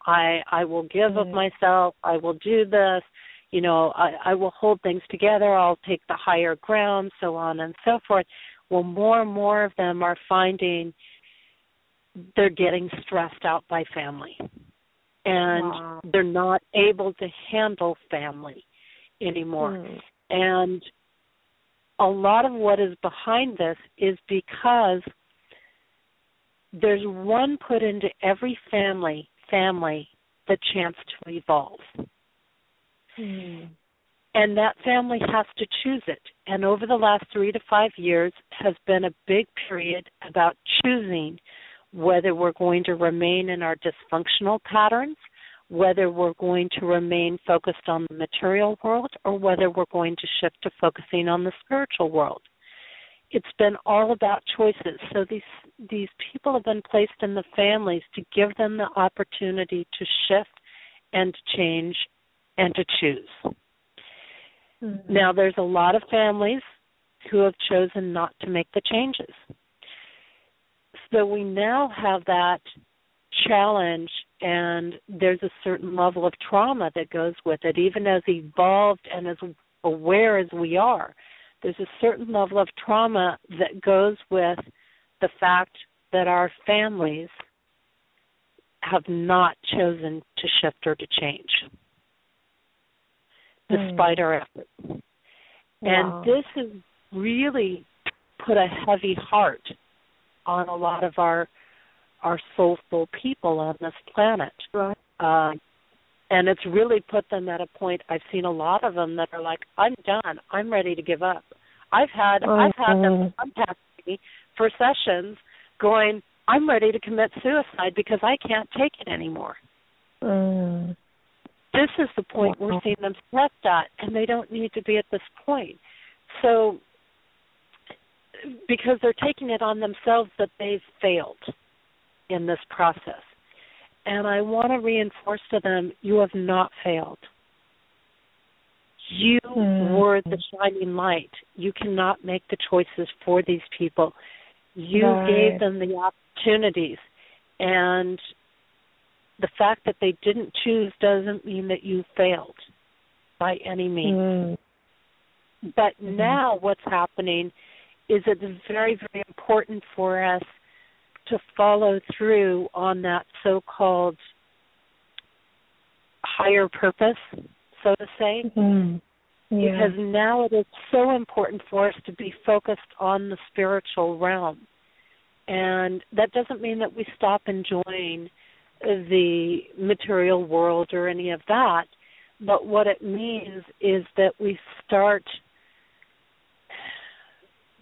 I will give of myself, I will do this, I will hold things together, I'll take the higher ground, so on and so forth. Well, more and more of them are finding they're getting stressed out by family. And they're not able to handle family anymore. And a lot of what is behind this is because there's one put into every family the chance to evolve. And that family has to choose it. And over the last 3 to 5 years has been a big period about choosing whether we're going to remain in our dysfunctional patterns, whether we're going to remain focused on the material world, or whether we're going to shift to focusing on the spiritual world. It's been all about choices. So these people have been placed in the families to give them the opportunity to shift and to change and to choose. Now, there's a lot of families who have chosen not to make the changes. So we now have that challenge, and there's a certain level of trauma that goes with it. Even as evolved and as aware as we are, there's a certain level of trauma that goes with the fact that our families have not chosen to shift or to change, despite our efforts. And this has really put a heavy heart on a lot of our soulful people on this planet. And it's really put them at a point. I've seen a lot of them that are like, I'm done. I'm ready to give up. I've had them contact me for sessions going, I'm ready to commit suicide because I can't take it anymore. this is the point we're seeing them stressed at, and they don't need to be at this point. So, because they're taking it on themselves that they've failed in this process. And I want to reinforce to them, you have not failed. You were the shining light. You cannot make the choices for these people. You gave them the opportunities. And the fact that they didn't choose doesn't mean that you failed by any means. But now what's happening is it's very, very important for us to follow through on that so-called higher purpose, so to say, because now it is so important for us to be focused on the spiritual realm. And that doesn't mean that we stop enjoying the material world or any of that, but what it means is that we start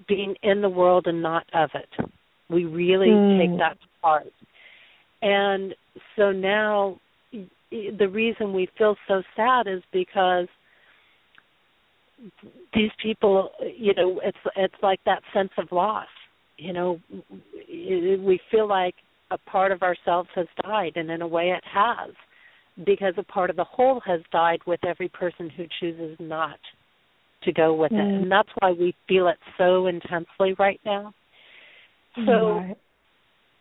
being in the world and not of it. We really take that to heart. And so now the reason we feel so sad is because these people, it's like that sense of loss. We feel like a part of ourselves has died, and in a way it has, because a part of the whole has died with every person who chooses not to go with it. And that's why we feel it so intensely right now. So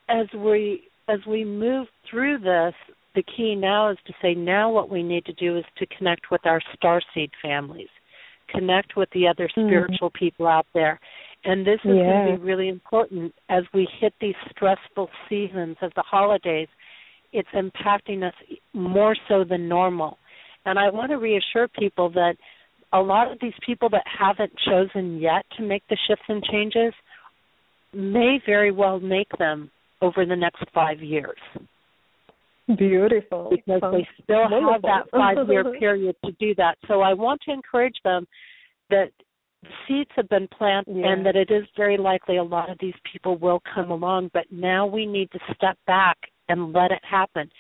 as we move through this, the key now is to say now what we need to do is to connect with our starseed families, connect with the other spiritual people out there. And this is going to be really important as we hit these stressful seasons of the holidays. It's impacting us more so than normal. And I want to reassure people that a lot of these people that haven't chosen yet to make the shifts and changes may very well make them over the next 5 years. Beautiful. Because they still have that 5-year period to do that. So I want to encourage them that seeds have been planted and that it is very likely a lot of these people will come along, but now we need to step back and let it happen.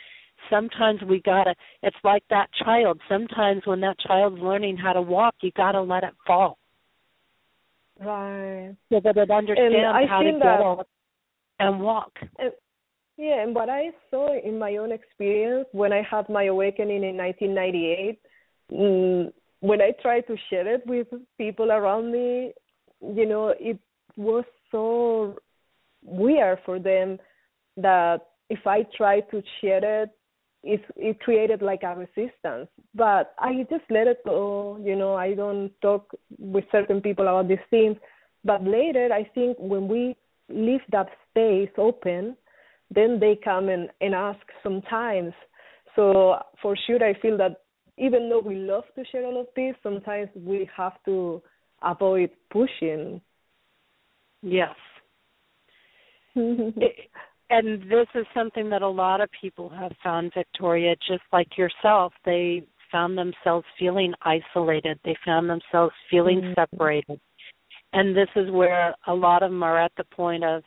Sometimes it's like that child. Sometimes when that child's learning how to walk, you got to let it fall. Right. So that it understands how to get up and walk. And what I saw in my own experience when I had my awakening in 1998, when I tried to share it with people around me, it was so weird for them that if I tried to share it, it created like a resistance. But I just let it go. I don't talk with certain people about these things. But later, I think when we leave that space open, then they come and ask sometimes. So for sure, I feel that even though we love to share all of this, sometimes we have to avoid pushing. Yes. And this is something that a lot of people have found, Victoria, just like yourself. They found themselves feeling isolated. They found themselves feeling separated. And this is where a lot of them are at the point of,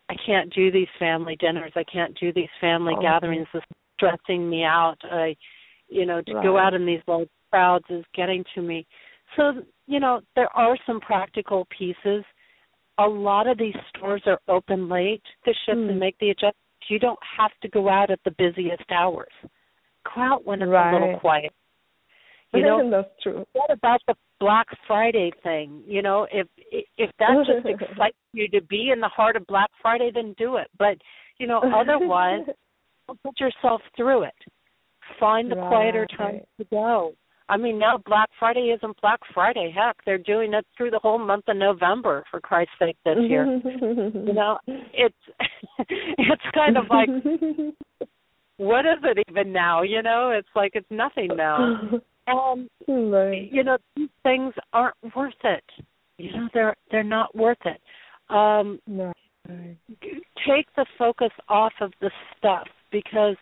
I can't do these family dinners. I can't do these family gatherings. This is stressing me out. To go out in these large crowds is getting to me. So, there are some practical pieces. A lot of these stores are open late to shift and make the adjustments. You don't have to go out at the busiest hours. Go out when it's a little quiet. That's true. What about the Black Friday thing? If that just excites you to be in the heart of Black Friday, then do it. But, otherwise, don't put yourself through it. Find the quieter time to go. I mean, now Black Friday isn't Black Friday. Heck, they're doing it through the whole month of November, for Christ's sake, this year. It's kind of like, what is it even now? It's like it's nothing now. And, these things aren't worth it. They're not worth it. Take the focus off of the stuff because,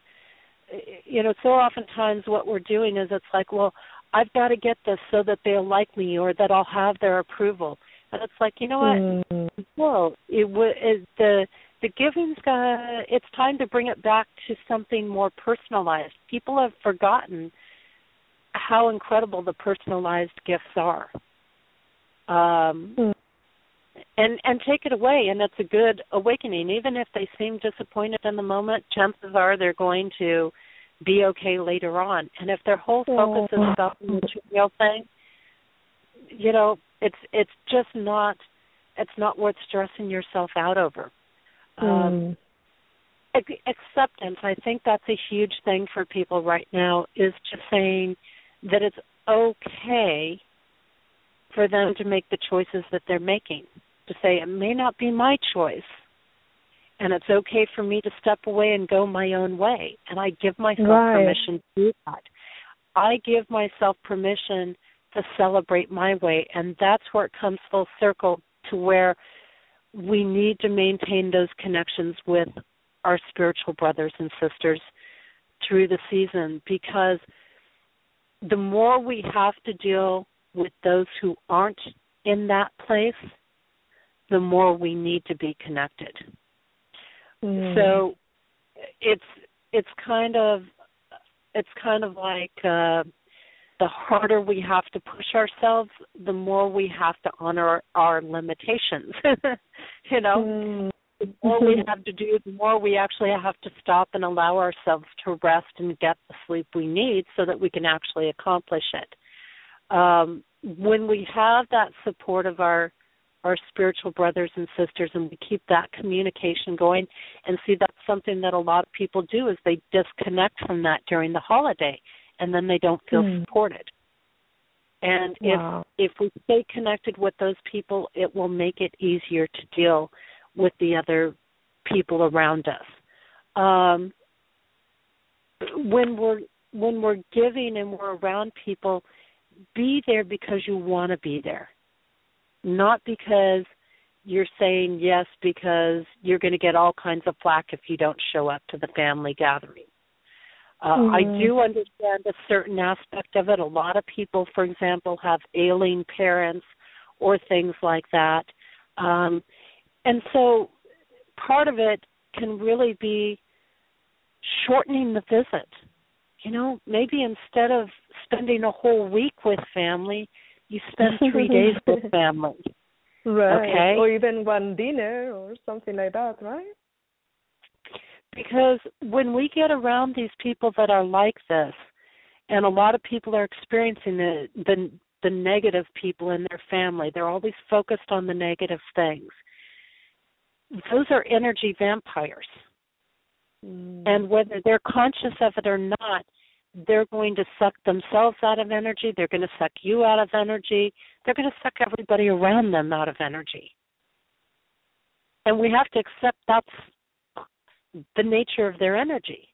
so oftentimes what we're doing is it's like, well, I've got to get this so that they'll like me or that I'll have their approval. And it's like, what? No, the giving's it's time to bring it back to something more personalized. People have forgotten how incredible the personalized gifts are. And take it away, and it's a good awakening. Even if they seem disappointed in the moment, chances are they're going to be okay later on. And if their whole focus is about the material thing, it's just not, it's not worth stressing yourself out over. Acceptance, I think that's a huge thing for people right now, is just saying that it's okay for them to make the choices that they're making. To say it may not be my choice, and it's okay for me to step away and go my own way. And I give myself permission to do that. I give myself permission to celebrate my way, and that's where it comes full circle to where we need to maintain those connections with our spiritual brothers and sisters through the season, because the more we have to deal with those who aren't in that place, the more we need to be connected. So it's kind of like the harder we have to push ourselves, the more we have to honor our limitations. The more we have to do, the more we actually have to stop and allow ourselves to rest and get the sleep we need so that we can actually accomplish it. When we have that support of our spiritual brothers and sisters, and we keep that communication going, and see, that's something that a lot of people do, is they disconnect from that during the holiday, and then they don't feel supported. And if we stay connected with those people, it will make it easier to deal with the other people around us. When we're giving and we're around people, be there because you want to be there. Not because you're saying yes because you're going to get all kinds of flack if you don't show up to the family gathering. I do understand a certain aspect of it. A lot of people, for example, have ailing parents or things like that. And so part of it can really be shortening the visit. Maybe instead of spending a whole week with family, you spend 3 days with family. Right. Okay? Or even one dinner or something like that, right? Because when we get around these people that are like this, and a lot of people are experiencing the negative people in their family, they're always focused on the negative things. Those are energy vampires. And whether they're conscious of it or not, they're going to suck themselves out of energy. They're going to suck you out of energy. They're going to suck everybody around them out of energy. And we have to accept that's the nature of their energy.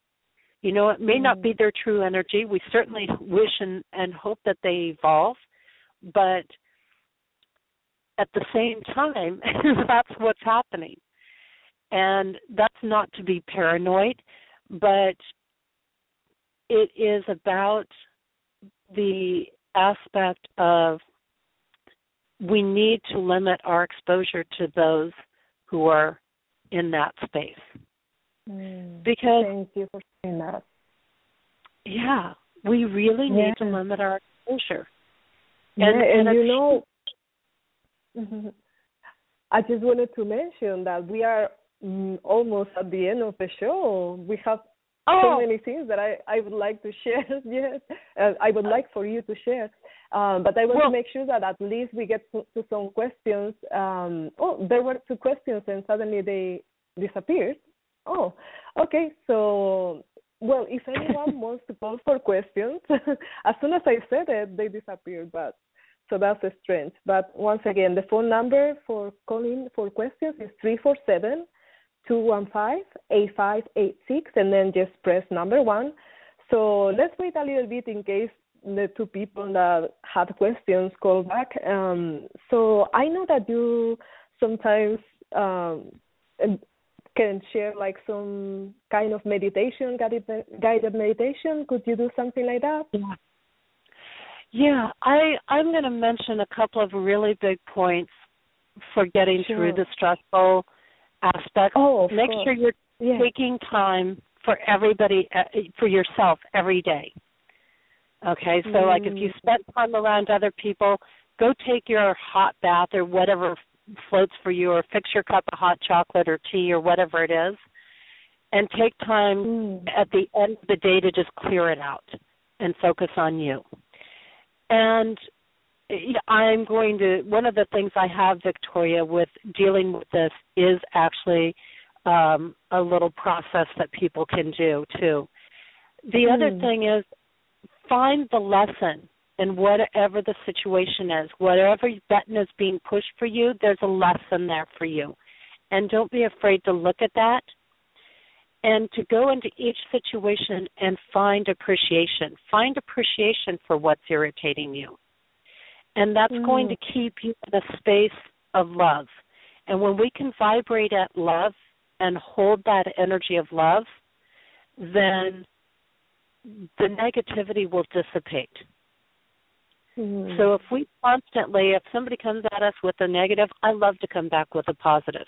It may not be their true energy. We certainly wish and hope that they evolve, but at the same time, that's what's happening. And that's not to be paranoid, but it is about the aspect of we need to limit our exposure to those who are in that space. Because thank you for saying that. Yeah, we really need to limit our exposure. And I just wanted to mention that we are almost at the end of the show. We have so many things that I would like to share. Yes, I would like for you to share. But I want to make sure that at least we get to some questions. There were 2 questions and suddenly they disappeared. Oh, okay. So, well, if anyone wants to call for questions, as soon as I said it, they disappeared. So that's strange. But once again, the phone number for calling for questions is 347-215-8586, and then just press number 1. So let's wait a little bit in case the 2 people that had questions call back. So I know that you sometimes can share like some kind of meditation, guided meditation. Could you do something like that? Yeah, I'm going to mention a couple of really big points for getting through the stressful aspects. Make sure you're taking time for everybody, for yourself every day. Okay, so like if you spent time around other people, go take your hot bath or whatever floats for you, or fix your cup of hot chocolate or tea or whatever it is, and take time at the end of the day to just clear it out and focus on you. And one of the things I have, Victoria, with dealing with this is actually a little process that people can do too. The other thing is, find the lesson in whatever the situation is. Whatever button is being pushed for you, there's a lesson there for you. And don't be afraid to look at that and to go into each situation and find appreciation. Find appreciation for what's irritating you. And that's going to keep you in a space of love. And when we can vibrate at love and hold that energy of love, then the negativity will dissipate. So if we constantly, if somebody comes at us with a negative, I love to come back with a positive.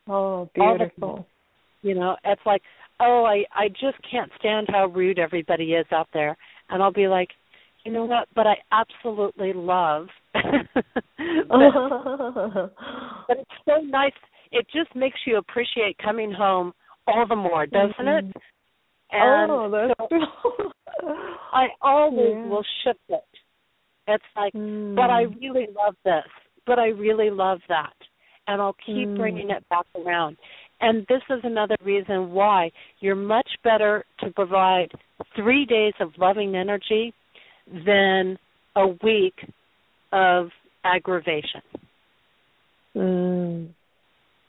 Oh, beautiful. You know, it's like, I just can't stand how rude everybody is out there. And I'll be like, you know what, but I absolutely love. but it's so nice. It just makes you appreciate coming home all the more, doesn't it? And that's true. I always will shift it. It's like, but I really love this, but I really love that. And I'll keep bringing it back around. And this is another reason why you're much better to provide 3 days of loving energy than a week of aggravation.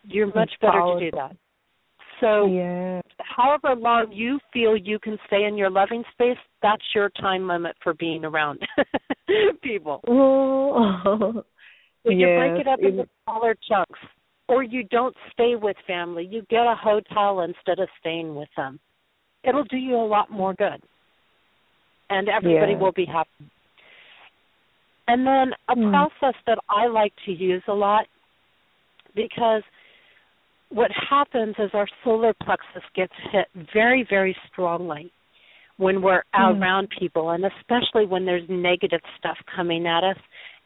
You're much better to do that. So however long you feel you can stay in your loving space, that's your time limit for being around people. So you break it up into smaller chunks, or you don't stay with family. You get a hotel instead of staying with them. It'll do you a lot more good, and everybody will be happy. And then a process that I like to use a lot, because what happens is our solar plexus gets hit very, very strongly when we're around people, and especially when there's negative stuff coming at us,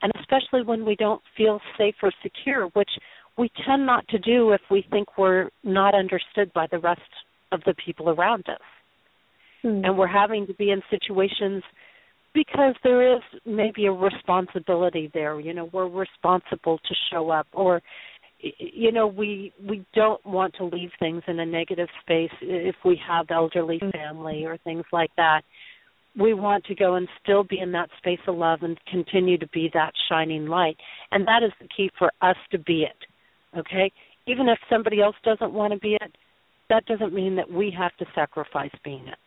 and especially when we don't feel safe or secure, which we tend not to do if we think we're not understood by the rest of the people around us. And we're having to be in situations because there is maybe a responsibility there. You know, we're responsible to show up, or you know, we don't want to leave things in a negative space if we have elderly family or things like that. We want to go and still be in that space of love and continue to be that shining light. And that is the key for us to be it, okay? Even if somebody else doesn't want to be it, that doesn't mean that we have to sacrifice being it.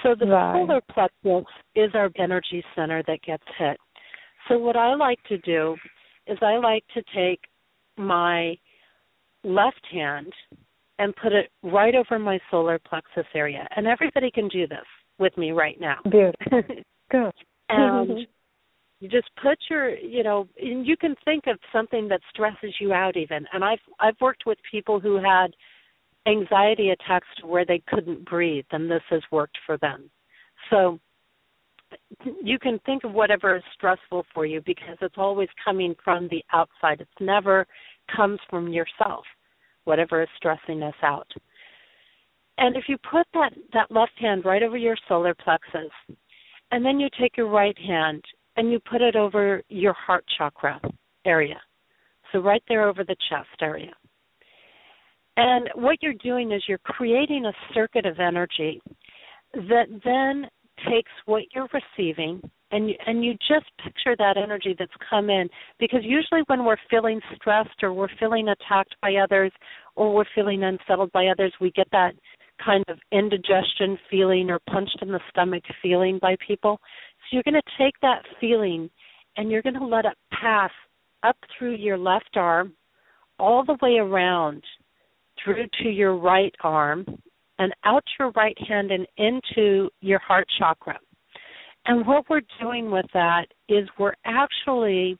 So the solar plexus is our energy center that gets hit. So what I like to do is I like to take my left hand and put it right over my solar plexus area. And everybody can do this with me right now. Good. And you just put your, you know, and you can think of something that stresses you out even. And I've worked with people who had anxiety attacks to where they couldn't breathe, and this has worked for them. So you can think of whatever is stressful for you, because it's always coming from the outside. It never comes from yourself, whatever is stressing us out. And if you put that left hand right over your solar plexus, and then you take your right hand and you put it over your heart chakra area, so right there over the chest area. And what you're doing is you're creating a circuit of energy that then takes what you're receiving, and you just picture that energy that's come in, because usually when we're feeling stressed or we're feeling attacked by others or we're feeling unsettled by others, we get that kind of indigestion feeling or punched in the stomach feeling by people. So you're going to take that feeling and you're going to let it pass up through your left arm, all the way around through to your right arm, and out your right hand and into your heart chakra. And what we're doing with that is we're actually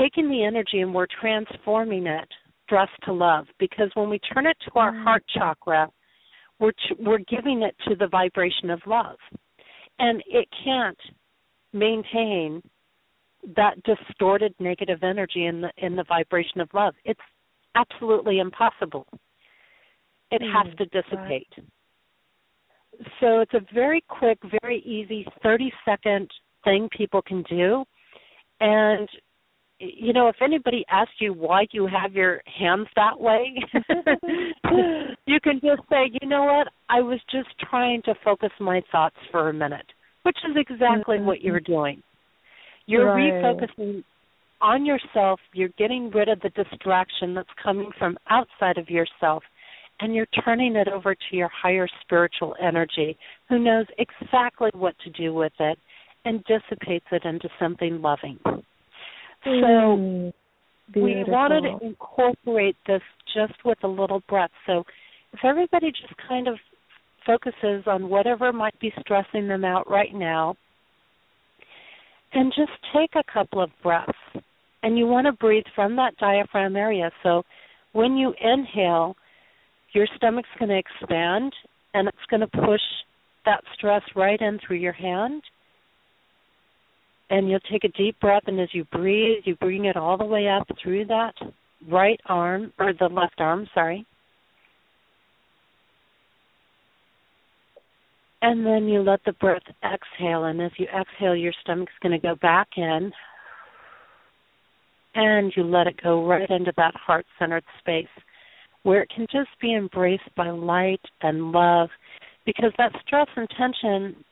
taking the energy and we're transforming it for us to love. Because when we turn it to our heart chakra, we're giving it to the vibration of love. And it can't maintain that distorted negative energy in the vibration of love. It's absolutely impossible. It has to dissipate. So it's a very quick, very easy 30-second thing people can do. And, you know, if anybody asks you why you have your hands that way, you can just say, you know what, I was just trying to focus my thoughts for a minute, which is exactly what you're doing. You're refocusing on yourself. You're getting rid of the distraction that's coming from outside of yourself, and you're turning it over to your higher spiritual energy, who knows exactly what to do with it and dissipates it into something loving. So we wanted to incorporate this just with a little breath. So if everybody just kind of focuses on whatever might be stressing them out right now, and just take a couple of breaths. And you want to breathe from that diaphragm area. So when you inhale, your stomach's going to expand, and it's going to push that stress right in through your hand. And you'll take a deep breath, and as you breathe, you bring it all the way up through that right arm, or the left arm, sorry. And then you let the breath exhale, and as you exhale, your stomach's going to go back in, and you let it go right into that heart-centered space where it can just be embraced by light and love, because that stress and tension,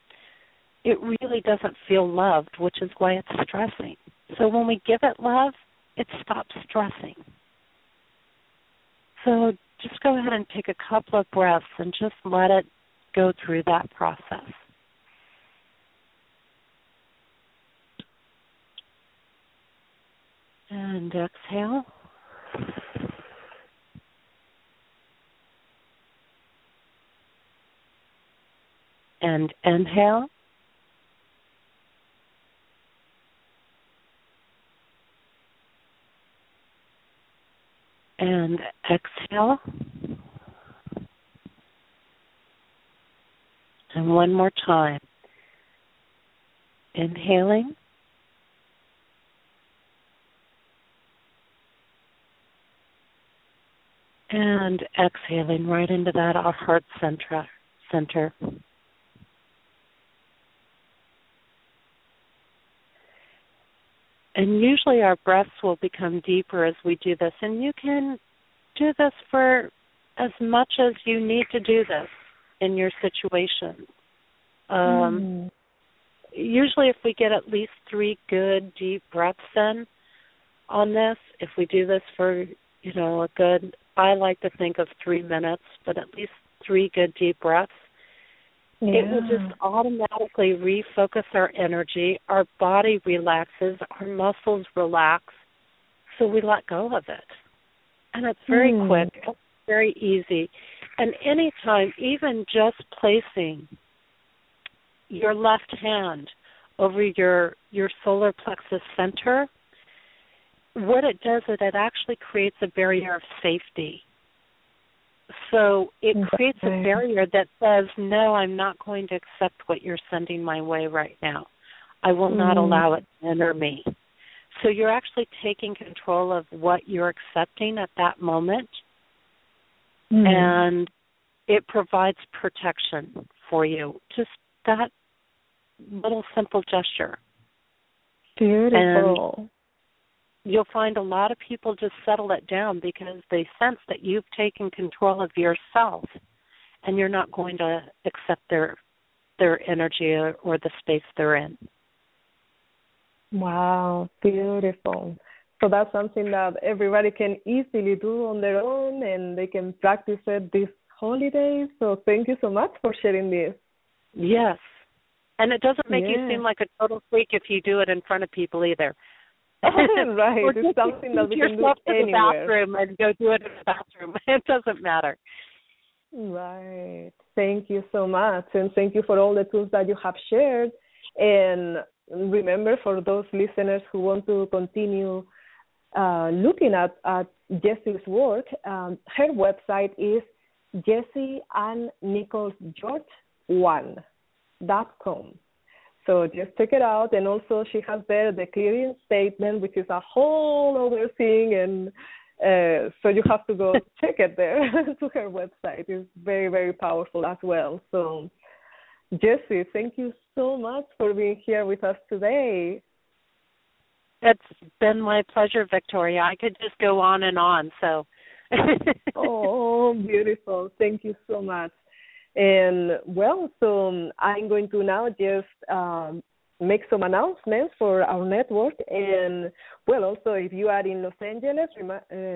it really doesn't feel loved, which is why it's stressing. So when we give it love, it stops stressing. So just go ahead and take a couple of breaths and just let it go through that process. And exhale. And inhale. And exhale. And one more time. Inhaling. And exhaling right into that heart center. And usually our breaths will become deeper as we do this. And you can do this for as much as you need to do this in your situation. Usually if we get at least 3 good deep breaths in on this, if we do this for, you know, a good, I like to think of 3 minutes, but at least 3 good deep breaths, it will just automatically refocus our energy, our body relaxes, our muscles relax, so we let go of it. And it's very quick, it's very easy. And anytime, even just placing your left hand over your solar plexus center, what it does is it actually creates a barrier of safety. So it creates a barrier that says, no, I'm not going to accept what you're sending my way right now. I will not allow it to enter me. So you're actually taking control of what you're accepting at that moment, and it provides protection for you. Just that little simple gesture. Beautiful. And you'll find a lot of people just settle it down because they sense that you've taken control of yourself and you're not going to accept their energy or the space they're in. Wow, beautiful. So that's something that everybody can easily do on their own, and they can practice it this holidays. So thank you so much for sharing this. Yes. And it doesn't make you seem like a total freak if you do it in front of people either. Right. Or it's something that we can do yourself to anywhere. the bathroom and go do it in the bathroom. It doesn't matter. Right. Thank you so much. And thank you for all the tools that you have shared. And remember, for those listeners who want to continue looking at Jessie's work, her website is Jessie and Nichols George1.com. So just check it out. And also she has there the clearing statement, which is a whole other thing. And so you have to go check it there to her website. It's very, very powerful as well. So Jessie, thank you so much for being here with us today. It's been my pleasure, Victoria. I could just go on and on. So. Oh, beautiful. Thank you so much. And, well, so I'm going to now just make some announcements for our network. And, well, also, if you are in Los Angeles,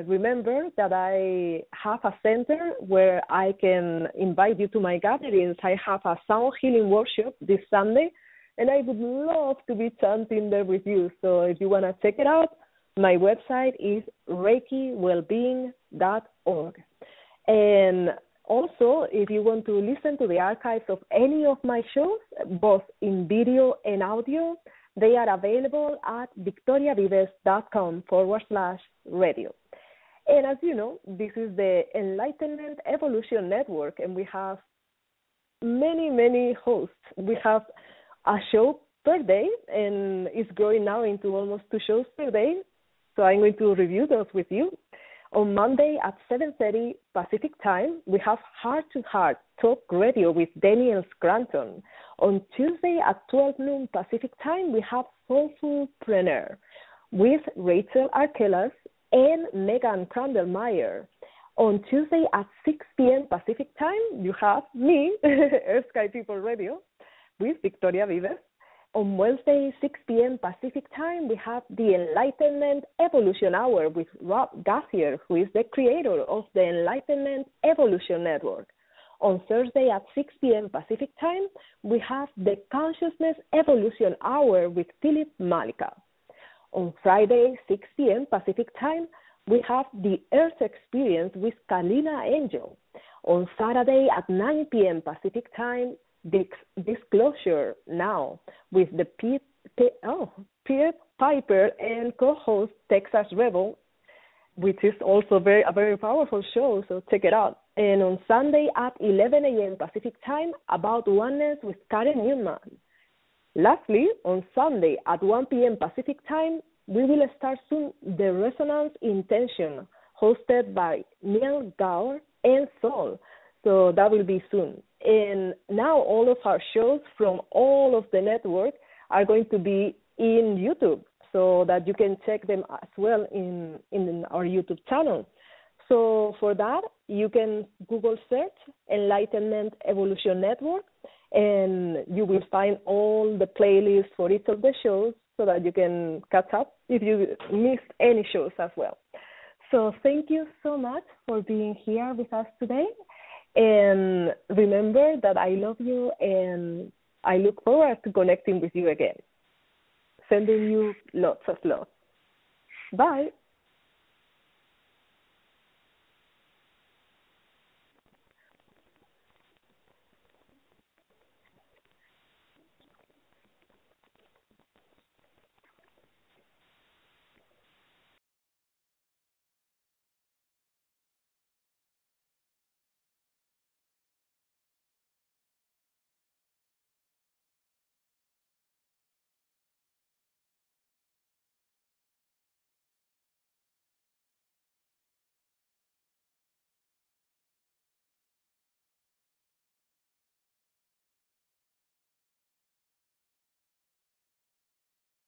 remember that I have a center where I can invite you to my gatherings. I have a sound healing workshop this Sunday, and I would love to be chanting there with you. So if you want to check it out, my website is reikiwellbeing.org. And also, if you want to listen to the archives of any of my shows, both in video and audio, they are available at victoriavives.com/radio. And as you know, this is the Enlightenment Evolution Network, and we have many, many hosts. We have a show per day, and it's growing now into almost 2 shows per day. So I'm going to review those with you. On Monday at 7:30 Pacific Time, we have Heart to Heart Talk Radio with Daniel Scranton. On Tuesday at 12 noon Pacific Time, we have Soulfulpreneur with Rachel Arkelas and Megan Crandall-Meyer. On Tuesday at 6 p.m. Pacific Time, you have me, Earth Sky People Radio, with Victoria Vives. On Wednesday, 6 p.m. Pacific Time, we have the Enlightenment Evolution Hour with Rob Gassier, who is the creator of the Enlightenment Evolution Network. On Thursday at 6 p.m. Pacific Time, we have the Consciousness Evolution Hour with Philip Malika. On Friday, 6 p.m. Pacific Time, we have the Earth Experience with Kalina Angel. On Saturday at 9 p.m. Pacific Time, Disclosure Now with the Piet Piper and co-host Texas Rebel, which is also a very powerful show, so check it out. And on Sunday at 11 a.m. Pacific Time, About Oneness with Karen Newman. Lastly, on Sunday at 1 p.m. Pacific Time, we will start soon the Resonance Intention, hosted by Neil Gaur and Sol. So that will be soon. And now all of our shows from all of the network are going to be in YouTube, so that you can check them as well in our YouTube channel. So for that, you can Google search Enlightenment Evolution Network, and you will find all the playlists for each of the shows so that you can catch up if you missed any shows as well. So thank you so much for being here with us today. And remember that I love you, and I look forward to connecting with you again. Sending you lots of love. Bye.